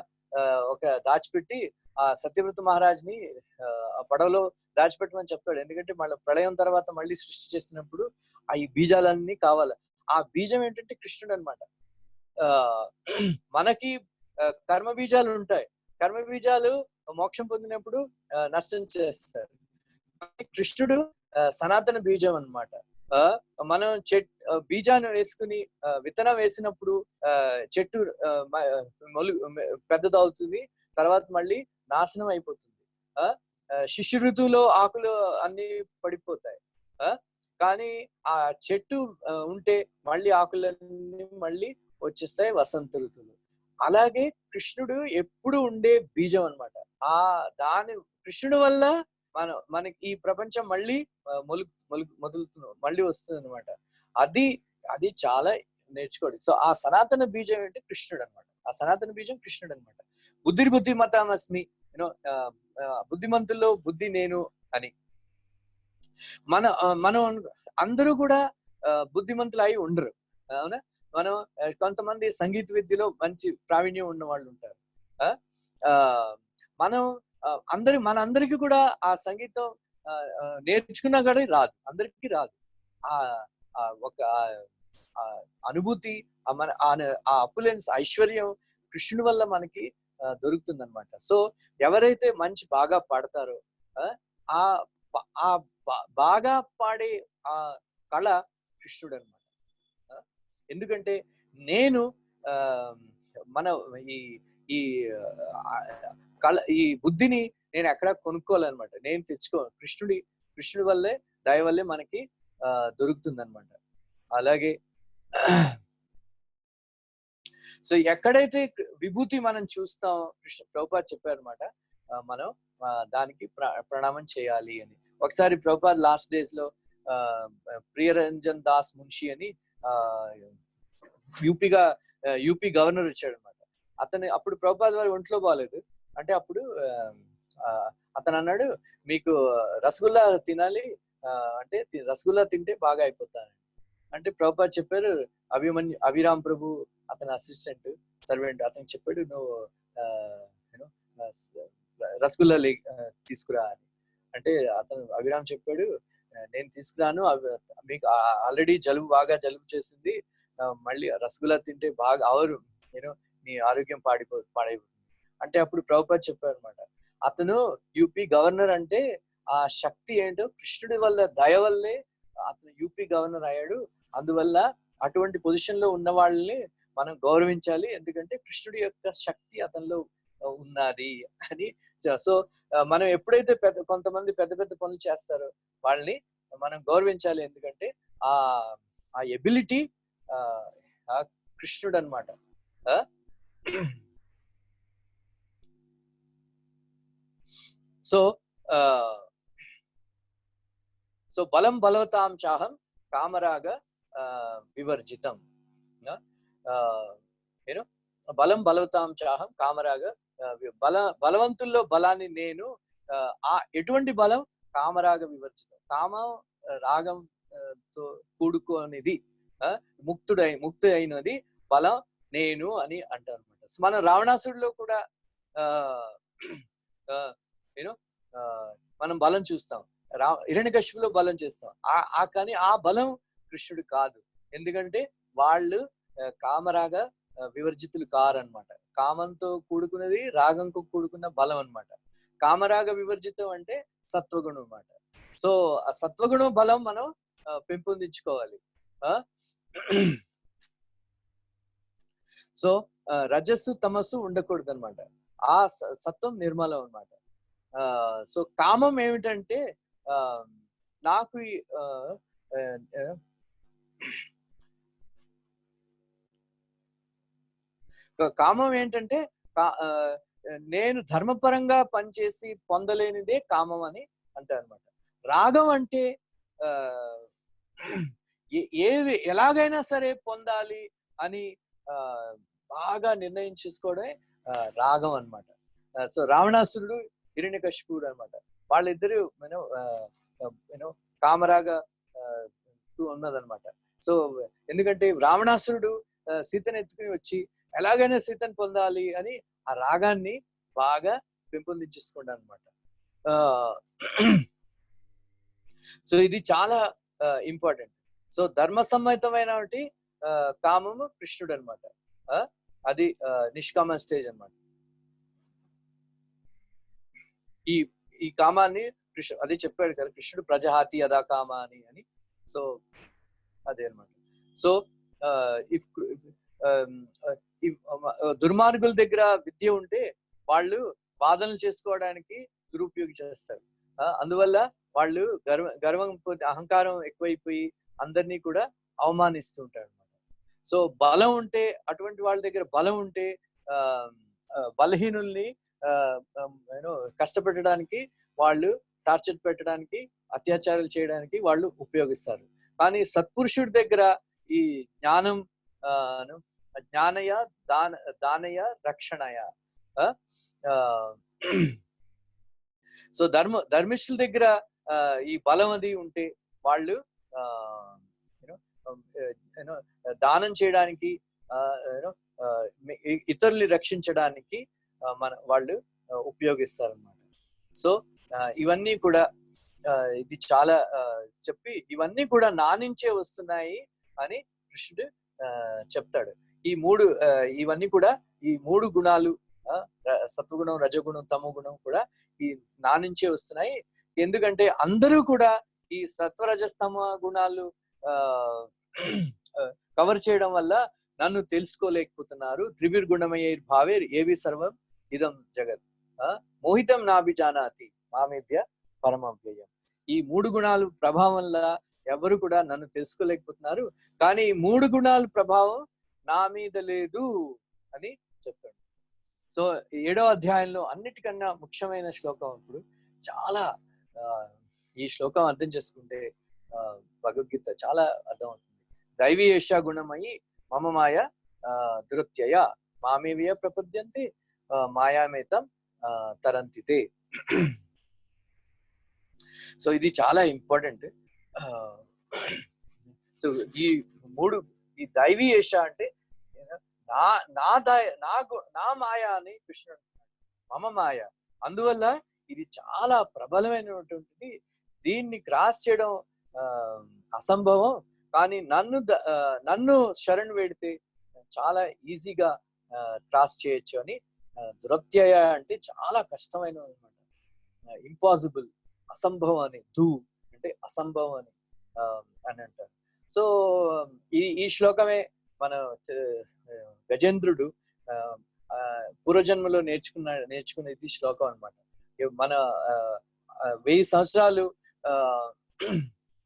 S1: ఒక దాచిపెట్టి ఆ సత్యవ్రత మహారాజ్ని ఆ పడవలో దాచిపెట్టమని చెప్పాడు. ఎందుకంటే మళ్ళీ ప్రళయం తర్వాత మళ్ళీ సృష్టి చేస్తున్నప్పుడు ఆ ఈ బీజాలన్నీ కావాలి. ఆ బీజం ఏంటంటే కృష్ణుడు అనమాట. మనకి కర్మ బీజాలు ఉంటాయి. కర్మ బీజాలు మోక్షం పొందినప్పుడు నష్టం చేస్తారు. కృష్ణుడు సనాతన బీజం అన్నమాట. మనం బీజాన్ని వేసుకుని విత్తనం వేసినప్పుడు చెట్టు పెద్దదవుతుంది, తర్వాత మళ్ళీ నాశనం అయిపోతుంది. శిశు ఋతువులో ఆకులు అన్ని పడిపోతాయి. కానీ ఆ చెట్టు ఉంటే మళ్ళీ ఆకులన్నీ మళ్ళీ వచ్చేస్తాయి వసంత ఋతువులు. అలాగే కృష్ణుడు ఎప్పుడు ఉండే బీజం అన్నమాట. దాని కృష్ణుడు వల్ల మనకి ఈ ప్రపంచం మళ్ళీ మళ్ళీ వస్తుంది అనమాట. అది చాలా నేర్చుకోండి. సో ఆ సనాతన బీజం ఏంటి? కృష్ణుడు అనమాట. ఆ సనాతన బీజం కృష్ణుడు అనమాట. బుద్ధిమతామస్మి, బుద్ధిమంతుల్లో బుద్ధి నేను అని. మనం అందరూ కూడా బుద్ధిమంతులు అయి ఉండరు, అవునా? మనం కొంతమంది సంగీత విద్యలో మంచి ప్రావీణ్యం ఉన్న వాళ్ళు ఉంటారు. మనందరికీ కూడా ఆ సంగీతం నేర్చుకున్నా కానీ రాదు, అందరికీ రాదు. ఒక అనుభూతి, ఆ అపులెన్స్, ఐశ్వర్యం కృష్ణుడి వల్ల మనకి దొరుకుతుంది అనమాట. సో ఎవరైతే బాగా పాడతారో ఆ బాగా పాడే ఆ కళ కృష్ణుడు అనమాట. ఎందుకంటే నేను మన ఈ కళ, ఈ బుద్ధిని నేను ఎక్కడ కొనుక్కోవాలన్నమాట, నేను తెచ్చుకోను. కృష్ణుడి వల్లే, దయ వల్లే మనకి దొరుకుతుంది అనమాట. అలాగే సో ఎక్కడైతే విభూతి మనం చూస్తాం, ప్రభుపాద్ చెప్పారనమాట, మనం దానికి ప్రణామం చేయాలి అని. ఒకసారి ప్రభుపాద్ లాస్ట్ డేస్ లో ప్రియరంజన్ దాస్ మున్షి అని యూపీ గవర్నర్ వచ్చాడు అనమాట. అప్పుడు ప్రభుపాద్ వారి ఒంట్లో బాగాలేదు. అంటే అప్పుడు అతను అన్నాడు, మీకు రసగుల్లా తినాలి, అంటే రసగుల్లా తింటే బాగా అయిపోతాను. అంటే ప్రభుపాద్ చెప్పారు, అభిరామ్ ప్రభు అతని అసిస్టెంట్ సర్వెంట్, అతను చెప్పాడు, నువ్వు రసగుల్లా తీసుకురా అని. అంటే అభిరామ్ చెప్పాడు, నేను తీసుకురాను, మీకు ఆల్రెడీ బాగా జలుబు చేసింది, మళ్ళీ రసగుల్లా తింటే బాగా నీ ఆరోగ్యం పాడైపోతుంది. అంటే అప్పుడు ప్రభుపాద్ చెప్పారు అనమాట, అతను యూపీ గవర్నర్ అంటే ఆ శక్తి ఏంటో కృష్ణుడి వల్ల, దయ వల్లే అతను యూపీ గవర్నర్ అయ్యాడు. అందువల్ల అటువంటి పొజిషన్ లో ఉన్న వాళ్ళని మనం గౌరవించాలి, ఎందుకంటే కృష్ణుడి యొక్క శక్తి అతనిలో ఉన్నది అని. సో మనం ఎప్పుడైతే కొంతమంది పెద్ద పెద్ద పనులు చేస్తారో వాళ్ళని మనం గౌరవించాలి, ఎందుకంటే ఆ ఎబిలిటీ కృష్ణుడు అనమాట. సో బలం బలవతాం చాహం కామరాగ వివర్జితం. బలం బలవతాం చాహం కామరాగ బలవంతుల్లో బలాన్ని నేను. ఎటువంటి బలం? కామరాగ వివర్జితం, కామం రాగంతో కూడుకునేది, ముక్తి అయినది బలం నేను అని అంటారు అనమాట. మనం రావణాసుడిలో కూడా మనం బలం చూస్తాం, హిరణ్యకశిపులో బలం చేస్తాం. కానీ ఆ బలం కృష్ణుడు కాదు, ఎందుకంటే వాళ్ళు కామరాగ వివర్జితులు కారనమాట. కామంతో కూడుకున్నది, రాగంతో కూడుకున్న బలం అన్నమాట. కామరాగ వివర్జితం అంటే సత్వగుణం అన్నమాట. సో ఆ సత్వగుణం బలం మనం పెంపొందించుకోవాలి. సో రజస్సు తమస్సు ఉండకూడదు అనమాట, ఆ సత్వం నిర్మలం అన్నమాట. సో కామం ఏమిటంటే నాకు కామం ఏంటంటే నేను ధర్మపరంగా పనిచేసి పొందలేనిదే కామం అని అంటారు అనమాట. రాగం అంటే ఎలాగైనా సరే పొందాలి అని బాగా నిర్ణయం చేసుకోవడమే రాగం అన్నమాట. సో రావణాసురుడు, హిరణ్యకశిపుడు అనమాట, వాళ్ళిద్దరు కామరాగ ఉన్నదన్నమాట. సో ఎందుకంటే రావణాసురుడు సీతను ఎత్తుకుని వచ్చి ఎలాగైనా సీతను పొందాలి అని ఆ రాగాన్ని బాగా పెంపొందించేసుకున్నాడు అనమాట. సో ఇది చాలా ఇంపార్టెంట్. సో ధర్మ సమ్మతమైన కామము కృష్ణుడు అనమాట. అది నిష్కామ స్టేజ్ అన్నమాట. ఈ ఈ కామాన్ని అదే చెప్పాడు కదా కృష్ణుడు ప్రజహాతి అదా కామ అని. సో అదే అనమాట. సో ఇఫ్ దుర్మార్గుల దగ్గర విద్య ఉంటే వాళ్ళు వాదనలు చేసుకోవడానికి దురుపయోగం చేస్తారు. అందువల్ల వాళ్ళు గర్వం అహంకారం ఎక్కువైపోయి అందరినీ కూడా అవమానిస్తూ ఉంటారు అనమాట. సో బలం ఉంటే, అటువంటి వాళ్ళ దగ్గర బలం ఉంటే బలహీనుల్ని కష్టపెట్టడానికి, వాళ్ళు టార్చర్ పెట్టడానికి, అత్యాచారాలు చేయడానికి వాళ్ళు ఉపయోగిస్తారు. కానీ సత్పురుషుడి దగ్గర ఈ జ్ఞానం జ్ఞానయ దానయ రక్షణయ. సో ధర్మిష్ఠుల దగ్గర ఈ బలం అది ఉంటే వాళ్ళు దానం చేయడానికి, ఇతరుల్ని రక్షించడానికి వాళ్ళు ఉపయోగిస్తారు అన్నమాట. సో ఇవన్నీ కూడా ఇది చాలా చెప్పి ఇవన్నీ కూడా నా నుంచే వస్తున్నాయి అని కృష్ణుడు చెప్తాడు. ఇవన్నీ కూడా ఈ 3 గుణాలు, సత్వగుణం, రజగుణం, తమో గుణం కూడా ఈ నా నుంచే వస్తున్నాయి. ఎందుకంటే అందరూ కూడా ఈ సత్వరజస్తమ గుణాలు కవర్ చేయడం వల్ల నన్ను తెలుసుకోలేకపోతున్నారు. త్రివిర్గుణమయైర్ భావేర్ ఏవి సర్వం ఇదం జగత్ మోహితం నాభిజానాతి మామేభ్య పరమవ్యయం. ఈ 3 గుణాలు ప్రభావం వల్ల ఎవరు కూడా నన్ను తెలుసుకోలేకపోతున్నారు. కానీ 3 గుణాల ప్రభావం నా మీద లేదు అని చెప్పాడు. సో 7వ అధ్యాయంలో అన్నిటికన్నా ముఖ్యమైన శ్లోకం ఇప్పుడు చాలా ఈ శ్లోకం అర్థం చేసుకుంటే భగవద్గీత చాలా అర్థమవుతుంది. దైవీ ఏషా గుణమయి మమ మాయ దురత్యయ మామేవ్య ప్రపద్యంతే మాయామేతం తరంతితే. సో ఇది చాలా ఇంపార్టెంట్. సో ఈ దైవీ ఏష అంటే నా మాయ అని కృష్ణుడు అంటున్నాడు, మమ మాయ. అందువల్ల ఇది చాలా ప్రబలమైనటువంటిది. దీన్ని క్రాస్ చేయడం అసంభవం. కానీ నన్ను శరణు వేడితే చాలా ఈజీగా క్రాస్ చేయొచ్చు అని. దురత్యయ అంటే చాలా కష్టమైన అనమాట, ఇంపాసిబుల్, అసంభవం అని. అంటే అసంభవం అని అంటారు. సో ఈ శ్లోకమే మన గజేంద్రుడు పూర్వజన్మలో నేర్చుకునేది శ్లోకం అనమాట. మన 1000 సంవత్సరాలు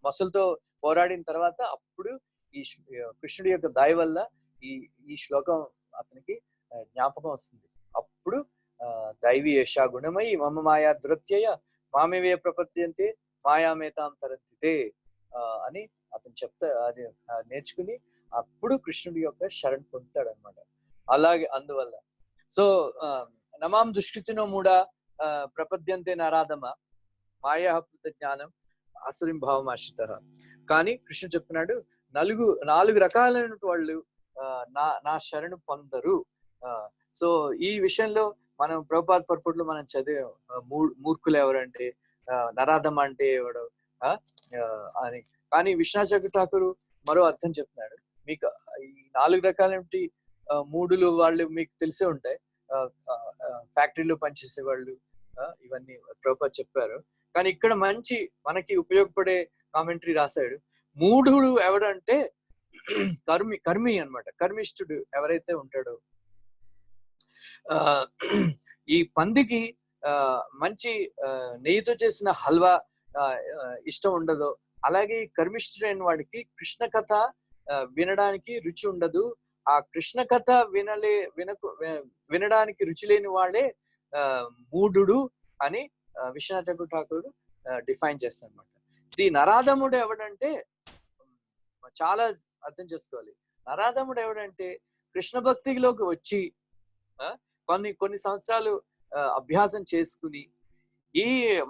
S1: మొసలుతో పోరాడిన తర్వాత అప్పుడు ఈ కృష్ణుడి యొక్క దయ వల్ల ఈ శ్లోకం అతనికి జ్ఞాపకం వస్తుంది. అప్పుడు దైవీ ఏషా గుణమై మమ మాయా దురత్యయ మామేవే ప్రపద్యంతే మాయామేతాం తరంతితే అని అతను అది నేర్చుకుని అప్పుడు కృష్ణుడి యొక్క శరణ్ పొందుతాడు అనమాట. అలాగే అందువల్ల సో నమాం దుష్కృతినో మూఢ ప్రపద్యంతే నారాధమ మాయాహృత జ్ఞానం ఆసురిం భావం ఆశ్రిత. కానీ కృష్ణుడు చెప్తున్నాడు 4 రకాలైన వాళ్ళు నా శరణు పొందరు. సో ఈ విషయంలో మనం ప్రభుపాద పర్పట్లో మనం చదివే మూర్ఖులు ఎవరంటే నరాధమ అంటే ఎవడు అని. కానీ విశ్వనాథ ఠాకూర్ మరో అర్థం చెప్తున్నాడు. మీకు ఈ 4 రకాలైన మూడులు వాళ్ళు మీకు తెలిసే ఉంటాయి. ఫ్యాక్టరీలో పనిచేసే వాళ్ళు, ఇవన్నీ ప్రభుపాద చెప్పారు. కానీ ఇక్కడ మంచి మనకి ఉపయోగపడే కామెంటరీ రాశాడు. మూఢుడు ఎవడంటే కర్మి అన్నమాట. కర్మిష్ఠుడు ఎవరైతే ఉంటాడో, ఈ పందికి మంచి నెయ్యితో చేసిన హల్వా ఇష్టం ఉండదో, అలాగే కర్మిష్ఠుడైన వాడికి కృష్ణ కథ వినడానికి రుచి ఉండదు. ఆ కృష్ణ కథ వినడానికి రుచి లేని వాడే మూఢుడు అని విశ్వనాథ ఠాకూర్ డిఫైన్ చేస్తాడు అనమాట. నరాధముడు ఎవడంటే చాలా అర్థం చేసుకోవాలి. నరాధముడు ఎవడంటే కృష్ణ భక్తిలోకి వచ్చి కొన్ని సంవత్సరాలు అభ్యాసం చేసుకుని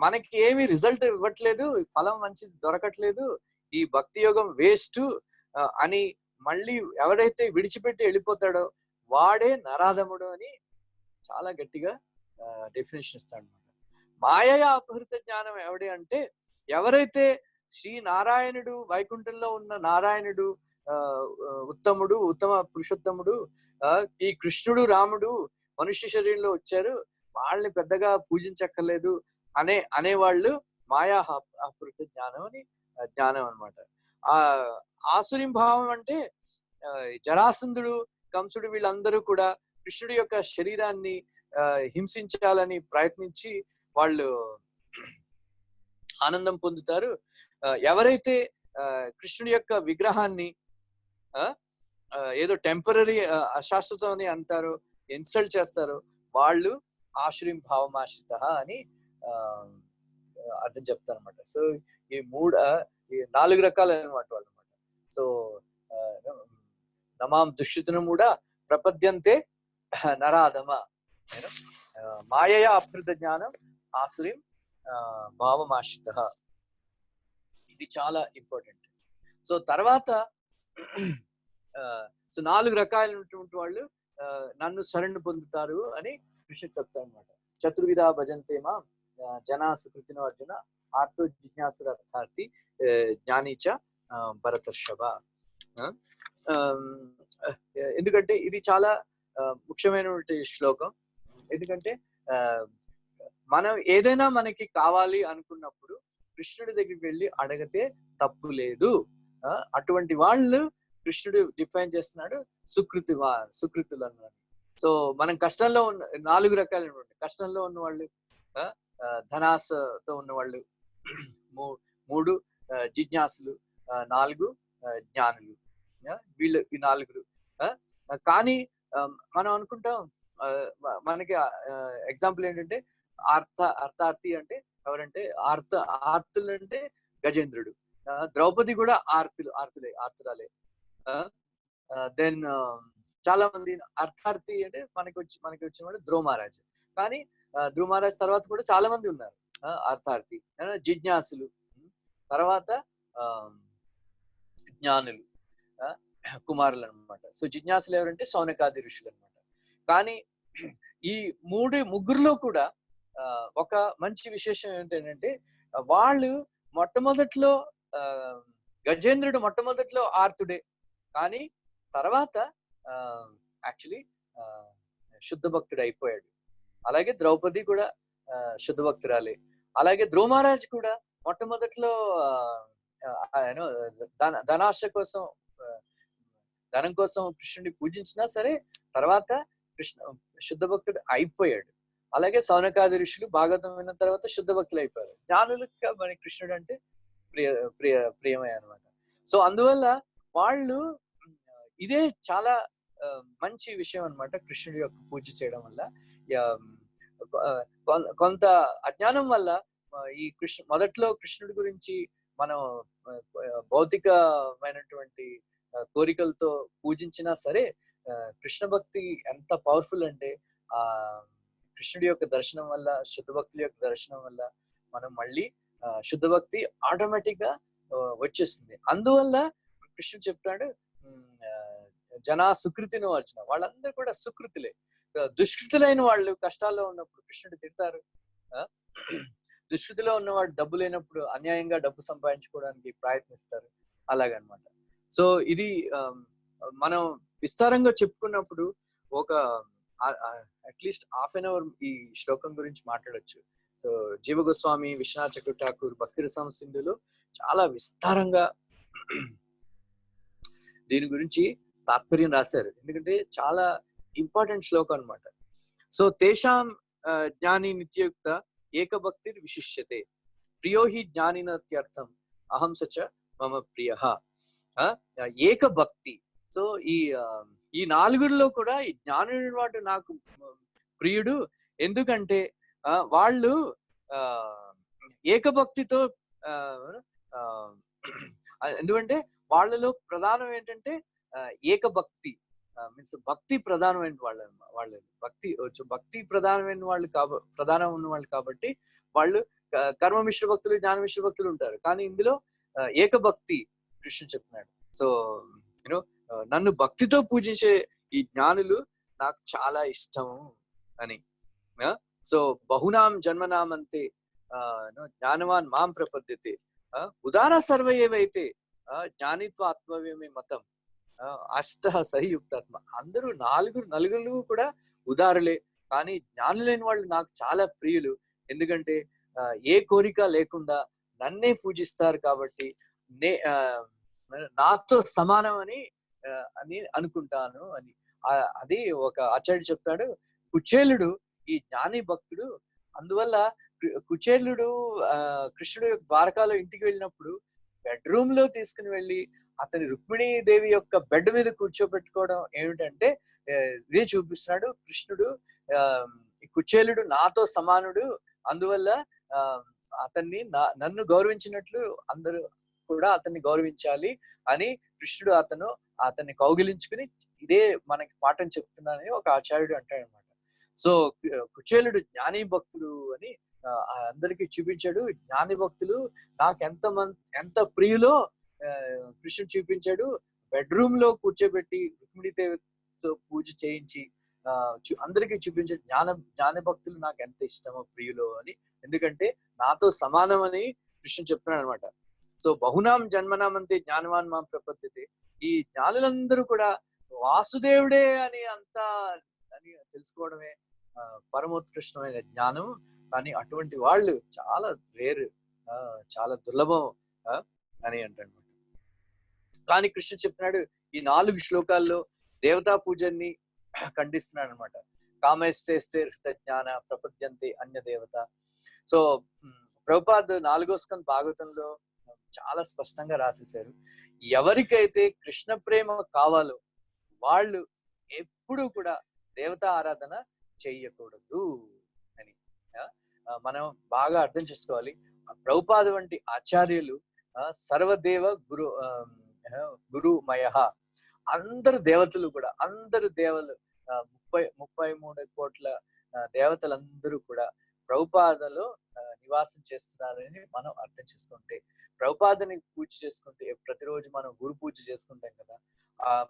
S1: మనకి ఏమి రిజల్ట్ ఇవ్వట్లేదు, ఫలం మంచిది దొరకట్లేదు, ఈ భక్తి యోగం వేస్ట్ అని మళ్ళీ ఎవరైతే విడిచిపెట్టి వెళ్ళిపోతాడో వాడే నరాధముడు అని చాలా గట్టిగా డెఫినేషన్ ఇస్తాడు. మాయా అపహృత జ్ఞానం ఎవడే అంటే ఎవరైతే శ్రీ నారాయణుడు, వైకుంఠంలో ఉన్న నారాయణుడు ఉత్తమ పురుషోత్తముడు ఈ కృష్ణుడు రాముడు మనుష్య శరీరంలో వచ్చారు, వాళ్ళని పెద్దగా పూజించక్కర్లేదు అనేవాళ్ళు మాయా అపృత జ్ఞానం అని జ్ఞానం అనమాట. ఆ ఆసురి భావం అంటే జరాసంధుడు, కంసుడు వీళ్ళందరూ కూడా కృష్ణుడి యొక్క శరీరాన్ని హింసించాలని ప్రయత్నించి వాళ్ళు ఆనందం పొందుతారు. ఎవరైతే కృష్ణుడి యొక్క విగ్రహాన్ని ఏదో టెంపరీ అశాశ్వతం అని అంటారో, ఇన్సల్ట్ చేస్తారో, వాళ్ళు ఆశ్రయం భావమాశ్రిత అని అర్థం చెప్తారు అనమాట. సో ఈ ఈ 4 రకాలు అనమాట వాళ్ళు అనమాట. సో నమాం దుష్టును కూడా ప్రపద్యంతే నరాధమ, మాయయా అపృత జ్ఞానం ఆసురీం భావమాశ్రిత. ఇది చాలా ఇంపార్టెంట్. సో తర్వాత సో 4 రకాలైనటువంటి వాళ్ళు నన్ను శరణు పొందుతారు అని కృష్ణుడు చెప్తారు అనమాట. చతుర్విధ భజంతేమా జనా సుకృతినో అర్జున ఆర్తో జిజ్ఞాసుర అర్థార్థి జ్ఞానీచ భరతర్షభ. ఎందుకంటే ఇది చాలా ముఖ్యమైనటువంటి శ్లోకం. ఎందుకంటే మనం ఏదైనా మనకి కావాలి అనుకున్నప్పుడు కృష్ణుడి దగ్గరికి వెళ్ళి అడిగితే తప్పు లేదు. అటువంటి వాళ్ళు కృష్ణుడు డిఫైన్ చేస్తున్నాడు సుకృతులు అన్నాడు. సో మనం కష్టంలో ఉన్న 4 రకాలు కష్టంలో ఉన్న వాళ్ళు, ధనాసతో ఉన్నవాళ్ళు, 3 జిజ్ఞాసులు, 4 జ్ఞానులు. వీళ్ళు ఈ 4. కానీ మనం అనుకుంటాం మనకి ఎగ్జాంపుల్ ఏంటంటే అర్థార్థి అంటే ఎవరంటే ఆర్తులు అంటే గజేంద్రుడు, ద్రౌపది కూడా ఆర్తురాలే. దెన్ చాలా మంది అర్థార్థి అంటే మనకి వచ్చిన వాడు ధ్రువ మహారాజ్. కానీ ధ్రువ మహారాజ్ తర్వాత కూడా చాలా మంది ఉన్నారు అర్థార్థి. జిజ్ఞాసులు, తర్వాత జ్ఞానులు, కుమారులు అనమాట. సో జిజ్ఞాసులు ఎవరంటే సౌనకాది ఋషులు అనమాట. కానీ ఈ ముగ్గురులో కూడా ఒక మంచి విశేషం ఏంటంటే వాళ్ళు మొట్టమొదట్లో గజేంద్రుడు మొట్టమొదట్లో ఆర్తుడే, కానీ తర్వాత యాక్చువల్లీ శుద్ధ భక్తుడు అయిపోయాడు. అలాగే ద్రౌపది కూడా శుద్ధ భక్తురాలే. అలాగే ధ్రువ మహారాజ్ కూడా మొట్టమొదట్లో ధనం కోసం కృష్ణుడిని పూజించినా సరే తర్వాత శుద్ధ భక్తుడు అయిపోయాడు. అలాగే సౌనకాది ఋషులు భాగవతం విన్న తర్వాత శుద్ధ భక్తులు అయిపోయారు. జ్ఞానులుగా మన కృష్ణుడు అంటే ప్రియమే అనమాట. సో అందువల్ల వాళ్ళు ఇదే చాలా మంచి విషయం అనమాట. కృష్ణుడి యొక్క పూజ చేయడం వల్ల కొంత అజ్ఞానం వల్ల ఈ మొదట్లో కృష్ణుడి గురించి మనం భౌతికమైనటువంటి కోరికలతో పూజించినా సరే కృష్ణ భక్తి ఎంత పవర్ఫుల్ అంటే ఆ కృష్ణుడి యొక్క దర్శనం వల్ల, శుద్ధ భక్తుల యొక్క దర్శనం వల్ల మనం మళ్ళీ శుద్ధ భక్తి ఆటోమేటిక్ గా వచ్చేస్తుంది. అందువల్ల కృష్ణుడు చెప్తాడు జనా సుకృతినో అర్జున. వాళ్ళందరూ కూడా సుకృతులే. దుష్కృతులైన వాళ్ళు కష్టాల్లో ఉన్నప్పుడు కృష్ణుడు తిడతారు. దుష్కృతిలో ఉన్నవాడు డబ్బు లేనప్పుడు అన్యాయంగా డబ్బు సంపాదించుకోవడానికి ప్రయత్నిస్తారు. అలాగనమాట. సో ఇది మనం విస్తారంగా చెప్పుకున్నప్పుడు ఒక అట్లీస్ట్ ½ ఈ శ్లోకం గురించి మాట్లాడొచ్చు. సో జీవ గోస్వామి, విశ్వనాథ్ చక్ర ఠాకూర్ భక్తి రసం సింధులో చాలా విస్తారంగా దీని గురించి తాత్పర్యం రాశారు. ఎందుకంటే చాలా ఇంపార్టెంట్ శ్లోకం అనమాట. సో తేషాం జ్ఞాని నిత్యయుక్త ఏకభక్తి విశిష్యతే ప్రియో హి జ్ఞానినత్యర్థం అహం సచ మమ ప్రియ. ఏకభక్తి. సో ఈ 4లో కూడా ఈ జ్ఞానుడి వాడు నాకు ప్రియుడు. ఎందుకంటే వాళ్ళు ఏకభక్తితో ఎందుకంటే వాళ్ళలో ప్రధానం ఏంటంటే ఏకభక్తి మీన్స్ భక్తి ప్రధానమైన వాళ్ళు భక్తి ప్రధానమైన వాళ్ళు ప్రధానం ఉన్న వాళ్ళు కాబట్టి వాళ్ళు కర్మ మిశ్ర భక్తులు, జ్ఞాన మిశ్ర భక్తులు ఉంటారు. కానీ ఇందులో ఏకభక్తి కృష్ణుడు చెప్తున్నాడు. సో యూనో నన్ను భక్తితో పూజించే ఈ జ్ఞానులు నాకు చాలా ఇష్టము అని. సో బహునాం జన్మనామంతే జ్ఞానవాన్ మాం ప్రపద్యతే ఉదార సర్వ ఏవైతే జ్ఞానిత్వ ఆత్మవ్యమే మతం అస్త సహియుక్తాత్మ. అందరూ నలుగురు కూడా ఉదారులే. కానీ జ్ఞానులైన వాళ్ళు నాకు చాలా ప్రియులు. ఎందుకంటే ఏ కోరిక లేకుండా నన్నే పూజిస్తారు కాబట్టి నాతో సమానం అని అనుకుంటాను అని. అది ఒక ఆచార్యుడు చెప్తాడు. కుచేలుడు ఈ జ్ఞాని భక్తుడు. అందువల్ల కుచేలుడు కృష్ణుడు ద్వారకాలో ఇంటికి వెళ్ళినప్పుడు బెడ్రూమ్ లో తీసుకుని వెళ్ళి అతని రుక్మిణీ దేవి యొక్క బెడ్ మీద కూర్చోబెట్టుకోవడం ఏమిటంటే ఇదే చూపిస్తున్నాడు కృష్ణుడు. ఆ కుచేలుడు నాతో సమానుడు. అందువల్ల ఆ అతన్ని నన్ను గౌరవించినట్లు అందరూ కూడా అతన్ని గౌరవించాలి అని కృష్ణుడు అతన్ని కౌగిలించుకుని ఇదే మనకి పాఠం చెప్తున్నానని ఒక ఆచార్యుడు అంటాడు అనమాట. సో కుచేలుడు జ్ఞాని భక్తుడు అని అందరికి చూపించాడు. జ్ఞాని భక్తులు నాకు ఎంత ప్రియులో కృష్ణుడు చూపించాడు. బెడ్రూమ్ లో కూర్చోబెట్టి రుక్మిణీదేవితో పూజ చేయించి అందరికీ చూపించాడు. జ్ఞాన భక్తులు నాకు ఎంత ఇష్టమో ప్రియులో అని. ఎందుకంటే నాతో సమానం అని కృష్ణుడు చెప్తున్నాడు అనమాట. సో బహునాం జన్మనామంతే జ్ఞానవాన్ మాం ప్రపద్యతే. ఈ జ్ఞానులందరూ కూడా వాసుదేవుడే అని తెలుసుకోవడమే పరమోత్కృష్టమైన జ్ఞానం. కానీ అటువంటి వాళ్ళు చాలా రేర్, చాలా దుర్లభం అని అంటాడు. కానీ కృష్ణుడు చెప్తున్నాడు ఈ 4 శ్లోకాల్లో దేవతా పూజని ఖండిస్తున్నాడు అనమాట. కామేస్తే జ్ఞాన ప్రపద్యంతే అన్య దేవత. సో ప్రభుపాద్ 4వ స్కంద భాగవతంలో చాలా స్పష్టంగా రాసేశారు. ఎవరికైతే కృష్ణ ప్రేమ కావాలో వాళ్ళు ఎప్పుడూ కూడా దేవతా ఆరాధన చెయ్యకూడదు అని మనం బాగా అర్థం చేసుకోవాలి. ప్రభుపాద వంటి ఆచార్యులు సర్వదేవ గురుమయ. అందరు దేవతలు కూడా, అందరు దేవలు 33 కోట్ల దేవతలందరూ కూడా ప్రభుపాదలో నివాసం చేస్తున్నారని మనం అర్థం చేసుకుంటే, ప్రభుపాదని పూజ చేసుకుంటే, ప్రతిరోజు మనం గురు పూజ చేసుకుంటాం కదా,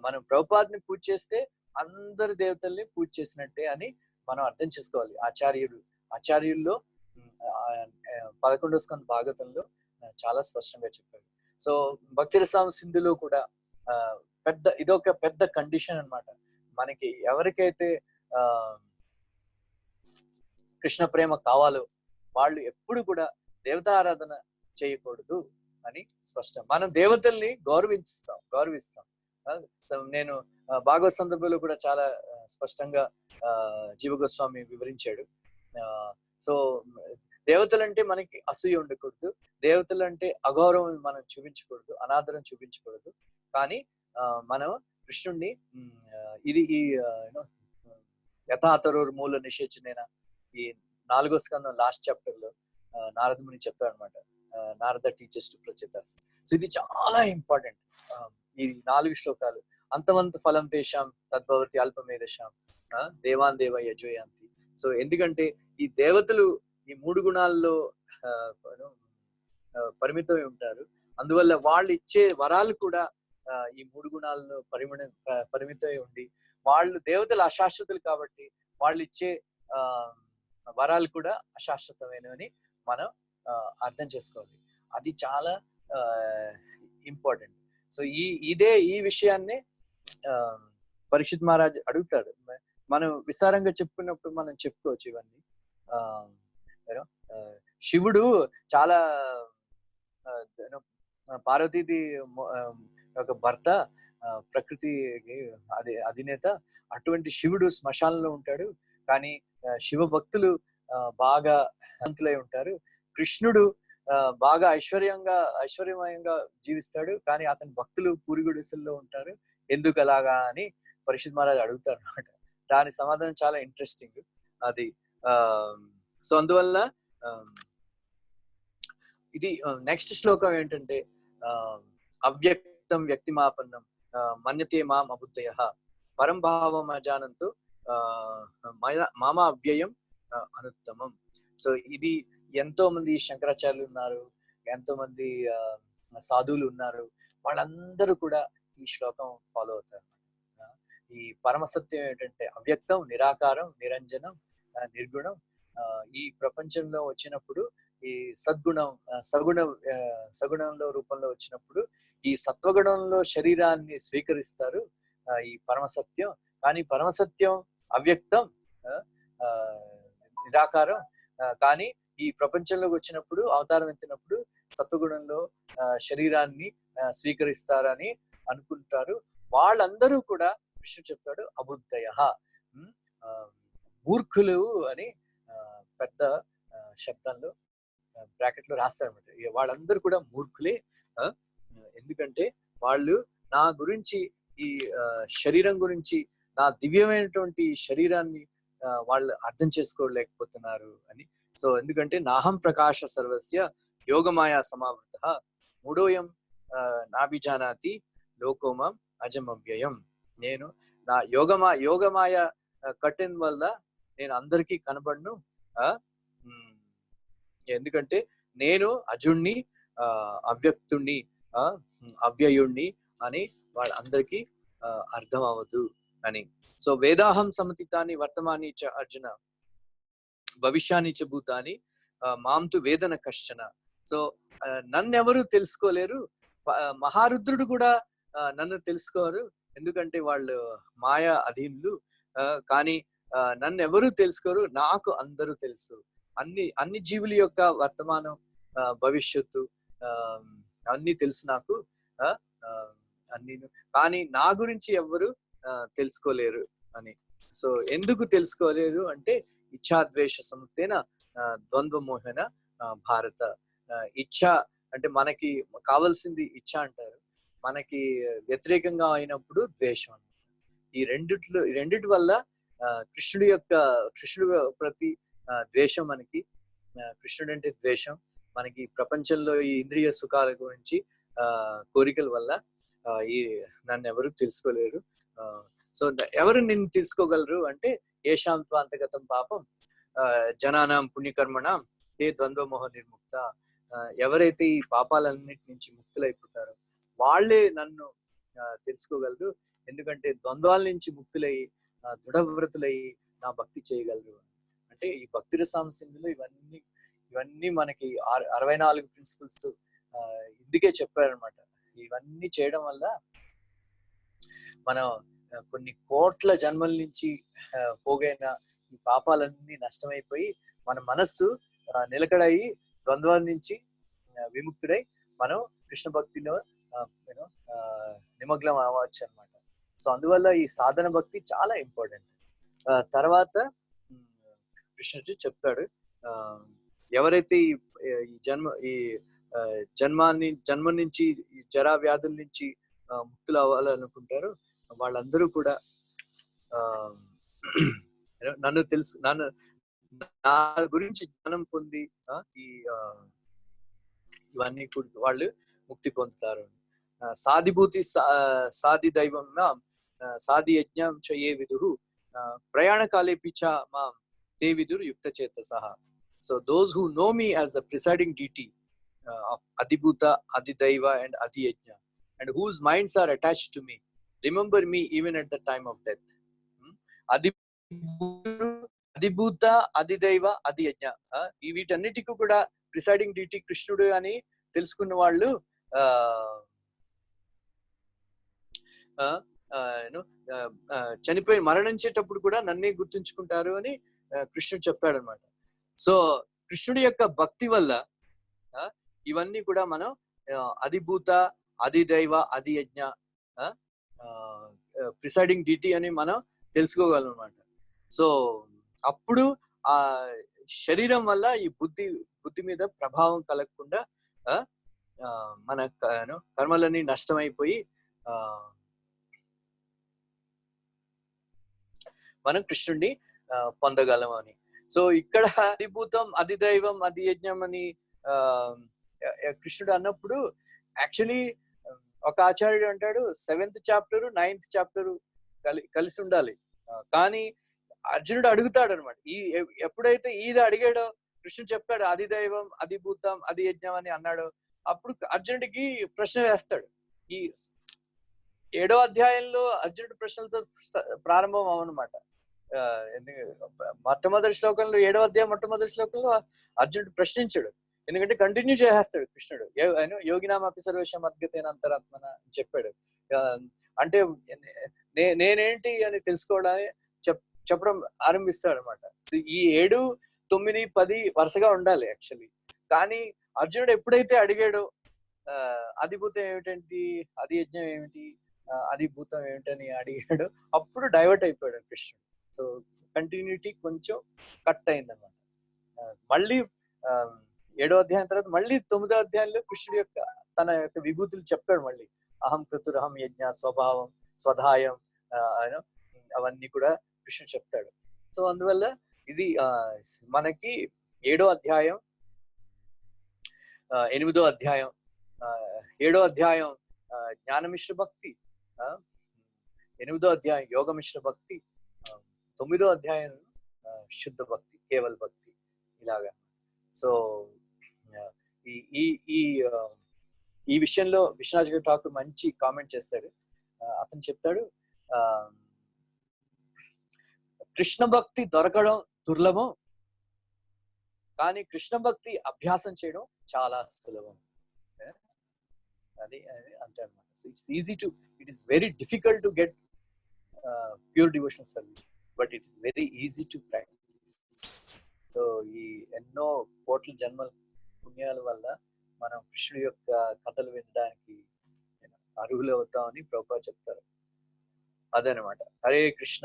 S1: మనం ప్రభుపాదని పూజ చేస్తే అందరు దేవతల్ని పూజ చేసినట్టే అని మనం అర్థం చేసుకోవాలి. ఆచార్యుల్లో 11వ స్కంద భాగవతంలో చాలా స్పష్టంగా చెప్పాడు. సో భక్తి రసామ సింధులో కూడా ఇదొక పెద్ద కండిషన్ అన్నమాట. మనకి ఎవరికైతే కృష్ణ ప్రేమ కావాలో వాళ్ళు ఎప్పుడు కూడా దేవతా ఆరాధన చేయకూడదు అని స్పష్టం. మనం దేవతల్ని గౌరవిస్తాం. నేను భాగవత సందర్భంలో కూడా చాలా స్పష్టంగా జీవ గోస్వామి వివరించాడు. సో దేవతలంటే మనకి అసూయ ఉండకూడదు, దేవతలంటే అగౌరవం మనం చూపించకూడదు, అనాదరం చూపించకూడదు. కానీ మనం కృష్ణుడిని ఇది ఈ యథాతరోర్ మూల నిషేచనేన ఈ 4వ స్కందం లాస్ట్ చాప్టర్ లో నారద ముని చెప్తాడు అనమాట. Narada teachers to Prachetas. So ఇది చాలా ఇంపార్టెంట్. ఈ 4 శ్లోకాలు అంతవంత ఫలం తేషాం తద్భవతి అల్పమేధశాం దేవాన్ దేవ యజోయాంతి. సో ఎందుకంటే ఈ దేవతలు ఈ 3 గుణాల్లో పరిమితమై ఉంటారు. అందువల్ల వాళ్ళు ఇచ్చే వరాలు కూడా ఈ 3 గుణాల్లో పరిమితమై ఉండి, వాళ్ళు దేవతలు అశాశ్వతులు కాబట్టి వాళ్ళు ఇచ్చే వరాలు కూడా అశాశ్వతమైనవని మనం అర్థం చేసుకోవాలి. అది చాలా ఇంపార్టెంట్. సో ఈ విషయాన్ని పరీక్షిత్ మహారాజ్ అడుగుతాడు. మనం విస్తారంగా చెప్పుకున్నప్పుడు మనం చెప్పుకోవచ్చు ఇవన్నీ. శివుడు చాలా పార్వతీది ఒక భర్త, ప్రకృతికి అధినేత. అటువంటి శివుడు శ్మశానంలో ఉంటాడు. కానీ శివ భక్తులు బాగా అంతులై ఉంటారు. కృష్ణుడు బాగా ఐశ్వర్యమయంగా జీవిస్తాడు. కానీ అతని భక్తులు పూరిగుడిసెల్లో ఉంటారు. ఎందుకు అలాగా అని పరీక్షిత్ మహారాజ్ అడుగుతారు అన్నమాట. దాని సమాధానం చాలా ఇంట్రెస్టింగ్ అది. సో అందువల్ల ఇది నెక్స్ట్ శ్లోకం ఏంటంటే అవ్యక్తం వ్యక్తిమాపన్నం మన్యతే మాం అబుద్ధయ పరం భావం అజానంతో మామ అవ్యయం అనుత్తమం. సో ఇది ఎంతో మంది శంకరాచార్యులు ఉన్నారు, ఎంతో మంది సాధువులు ఉన్నారు. వాళ్ళందరూ కూడా ఈ శ్లోకం ఫాలో అవుతారు. ఈ పరమసత్యం ఏంటంటే అవ్యక్తం, నిరాకారం, నిరంజనం, నిర్గుణం. ఈ ప్రపంచంలో వచ్చినప్పుడు ఈ సద్గుణం సగుణంలో రూపంలో వచ్చినప్పుడు ఈ సత్వగుణంలో శరీరాన్ని స్వీకరిస్తారు ఈ పరమసత్యం. కానీ పరమసత్యం అవ్యక్తం, ఆ, ఆ, నిరాకారం. కానీ ఈ ప్రపంచంలోకి వచ్చినప్పుడు అవతారం ఎత్తినప్పుడు సత్వగుణంలో శరీరాన్ని స్వీకరిస్తారని అనుకుంటారు. వాళ్ళందరూ కూడా విష్ణు చెప్పాడు అబుద్ధయ, మూర్ఖులు అని పెద్ద శబ్దంలో బ్రాకెట్ లో రాస్తారన్నమాట. వాళ్ళందరూ కూడా మూర్ఖులే. ఎందుకంటే వాళ్ళు నా గురించి ఈ శరీరం గురించి, నా దివ్యమైనటువంటి శరీరాన్ని వాళ్ళు అర్థం చేసుకోలేకపోతున్నారు అని. సో ఎందుకంటే నాహం ప్రకాశ సర్వస్య యోగమాయా సమావృత మూడోయం నాభిజానాతి లోకోమం అజమవ్యయం. నేను నా యోగమాయ కట్టిన వల్ల నేను అందరికీ కనబడను. ఎందుకంటే నేను అజుణ్ణి, అవ్యక్తుణ్ణి, అవ్యయుణ్ణి అని వాళ్ళందరికీ అర్థం అవ్వదు అని. సో వేదాహం సమతితాని వర్తమాని చ అర్జున భవిష్యాన్ని చ భూతాని మాంతు వేదన కశ్చన. సో నన్నెవరు తెలుసుకోలేరు, మహారుద్రుడు కూడా నన్ను తెలుసుకోరు, ఎందుకంటే వాళ్ళు మాయా అధీనులు. కానీ నన్ను ఎవరు తెలుసుకోరు, నాకు అందరూ తెలుసు. అన్ని జీవుల యొక్క వర్తమానం, భవిష్యత్తు అన్ని తెలుసు నాకు, అన్ని. కానీ నా గురించి ఎవ్వరు తెలుసుకోలేరు అని. సో ఎందుకు తెలుసుకోలేరు అంటే ఇచ్ఛాద్వేష సముత్తేన ద్వంద్వమోహన భారత. ఇచ్ఛ అంటే మనకి కావాల్సింది ఇచ్ఛ అంటారు, మనకి వ్యతిరేకంగా అయినప్పుడు ద్వేషం. ఈ రెండిటి వల్ల కృష్ణుడు ప్రతి ద్వేషం మనకి. కృష్ణుడు అంటే ద్వేషం మనకి. ప్రపంచంలో ఈ ఇంద్రియ సుఖాల గురించి కోరికల వల్ల ఈ నన్ను ఎవరు తెలుసుకోలేరు. సో ఎవరు నిన్ను తెలుసుకోగలరు అంటే ఏషాం త్వాంతగతం పాపం జనానాం పుణ్యకర్మణం తే ద్వంద్వమోహ నిర్ముక్త. ఎవరైతే ఈ పాపాలన్నిటి నుంచి ముక్తులైపోతారో వాళ్ళే నన్ను తెలుసుకోగలరు. ఎందుకంటే ద్వంద్వాల నుంచి ముక్తులై దృఢవ్రతులై నా భక్తి చేయగలరు. అంటే ఈ భక్తి రసాంశంలో ఇవన్నీ మనకి 64 ప్రిన్సిపల్స్ ఇందుకే చెప్పారనమాట. ఇవన్నీ చేయడం వల్ల మనం కొన్ని కోట్ల జన్మల నుంచి పోగైన ఈ పాపాలన్నీ నష్టమైపోయి మన మనస్సు నిలకడయి ద్వంద్వాల నుంచి విముక్తుడై మనం కృష్ణ భక్తిలో నిమగ్నం అవ్వచ్చు అనమాట. సో అందువల్ల ఈ సాధన భక్తి చాలా ఇంపార్టెంట్. తర్వాత కృష్ణుడు చెప్తాడు, ఎవరైతే ఈ జన్మ నుంచి ఈ జరా వ్యాధుల నుంచి ముక్తులు అవ్వాలనుకుంటారో వాళ్ళందరూ కూడా నా గురించి జ్ఞానం పొంది ఇవన్నీ కూడా వాళ్ళు ముక్తి పొందుతారు. సాధిభూతి సాధి దైవం సాధి యజ్ఞం చే విదురు ప్రయాణ కాలే పిచ మాం తే విదురు యుక్త చేతసః. So those who know me as the presiding deity of Adibhuta, Adidaiva and Adiyajna, and whose minds are attached to me, remember me even at the time of death. అధిభూత, అధిదైవ, అధియజ్ఞ వీటన్నిటికీ కూడా ప్రిసైడింగ్ డిటీ కృష్ణుడు అని తెలుసుకున్న వాళ్ళు చనిపోయి మరణించేటప్పుడు కూడా నన్నే గుర్తుంచుకుంటారు అని కృష్ణుడు చెప్పాడు అనమాట. సో కృష్ణుడి యొక్క భక్తి వల్ల ఇవన్నీ కూడా మనం అధిభూత, అధిదైవ, అధియజ్ఞ, ప్రిసైడింగ్ డిటీ అని మనం తెలుసుకోగలం అనమాట. సో అప్పుడు ఆ శరీరం వల్ల ఈ బుద్ధి మీద ప్రభావం కలగకుండా మన కర్మలన్నీ నష్టమైపోయి మనం కృష్ణుడిని పొందగలం అని. సో ఇక్కడ అధిభూతం, అధిదైవం, అధియజ్ఞం అని కృష్ణుడు అన్నప్పుడు యాక్చువల్లీ ఒక ఆచార్యుడు అంటాడు 7th చాప్టర్ 9th చాప్టర్ కలిసి ఉండాలి. కానీ అర్జునుడు అడుగుతాడు అనమాట. ఎప్పుడైతే ఇది అడిగాడో కృష్ణుడు చెప్పాడు అధిదైవం, అధిభూతం, అధియజ్ఞం అని అన్నాడు. అప్పుడు అర్జునుడికి ప్రశ్న వేస్తాడు. ఈ 7వ అధ్యాయంలో అర్జునుడి ప్రశ్నలతో ప్రారంభం అవన్నమాట. మొట్టమొదటి శ్లోకంలో 7వ అధ్యాయం మొట్టమొదటి శ్లోకంలో అర్జునుడు ప్రశ్నించాడు, ఎందుకంటే కంటిన్యూ చేసేస్తాడు కృష్ణుడు. యోగినామపి సర్వేషాం అద్గతేన అంతరాత్మన అని చెప్పాడు. అంటే నేనేంటి అని తెలుసుకోవడానికి చెప్పడం ఆరంభిస్తాడు అనమాట. ఈ 7, 9, 10 వరుసగా ఉండాలి యాక్చువల్లీ. కానీ అర్జునుడు ఎప్పుడైతే అడిగాడో అధిభూతం ఏమిటంటి, అధి యజ్ఞం ఏమిటి, అధిభూతం ఏమిటని అడిగాడు, అప్పుడు డైవర్ట్ అయిపోయాడు కృష్ణుడు. సో కంటిన్యూటీ కొంచెం కట్ అయిందన్నమాట. మళ్ళీ 7వ అధ్యాయం తర్వాత మళ్ళీ 9వ అధ్యాయంలో కృష్ణుడి యొక్క తన యొక్క విభూతులు చెప్పాడు. మళ్ళీ అహం క్రతురహం యజ్ఞ స్వభావం స్వధాయం అవన్నీ కూడా కృష్ణుడు చెప్తాడు. సో అందువల్ల ఇది మనకి 7వ అధ్యాయం, 8వ అధ్యాయం, 7వ అధ్యాయం జ్ఞానమిశ్ర భక్తి, 8వ అధ్యాయం యోగ మిశ్ర భక్తి, 9వ అధ్యాయం శుద్ధ భక్తి, కేవల భక్తి, ఇలాగా. సో ఈ విషయంలో విశ్వనాథ్ ఠాకూర్ మంచి కామెంట్ చేస్తాడు. అతను చెప్తాడు, కృష్ణ భక్తి దొరకడం దుర్లభం, కానీ కృష్ణ భక్తి అభ్యాసం చేయడం చాలా సులభం. అది అంతే అన్నమాట. So it is very difficult to get pure devotional service, but it is very easy to practice. So ఈ ఎన్నో కోట్ల జన్మల పుణ్యాల వల్ల మనం కృష్ణుడి యొక్క కథలు వినడానికి అర్హులు అవుతామని ప్రభుపాద చెప్తారు. అదనమాట. హరే కృష్ణ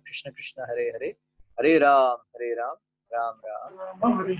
S1: కృష్ణ కృష్ణ హరే హరే, హరే రామ్ రామ్ రామ్
S2: హరి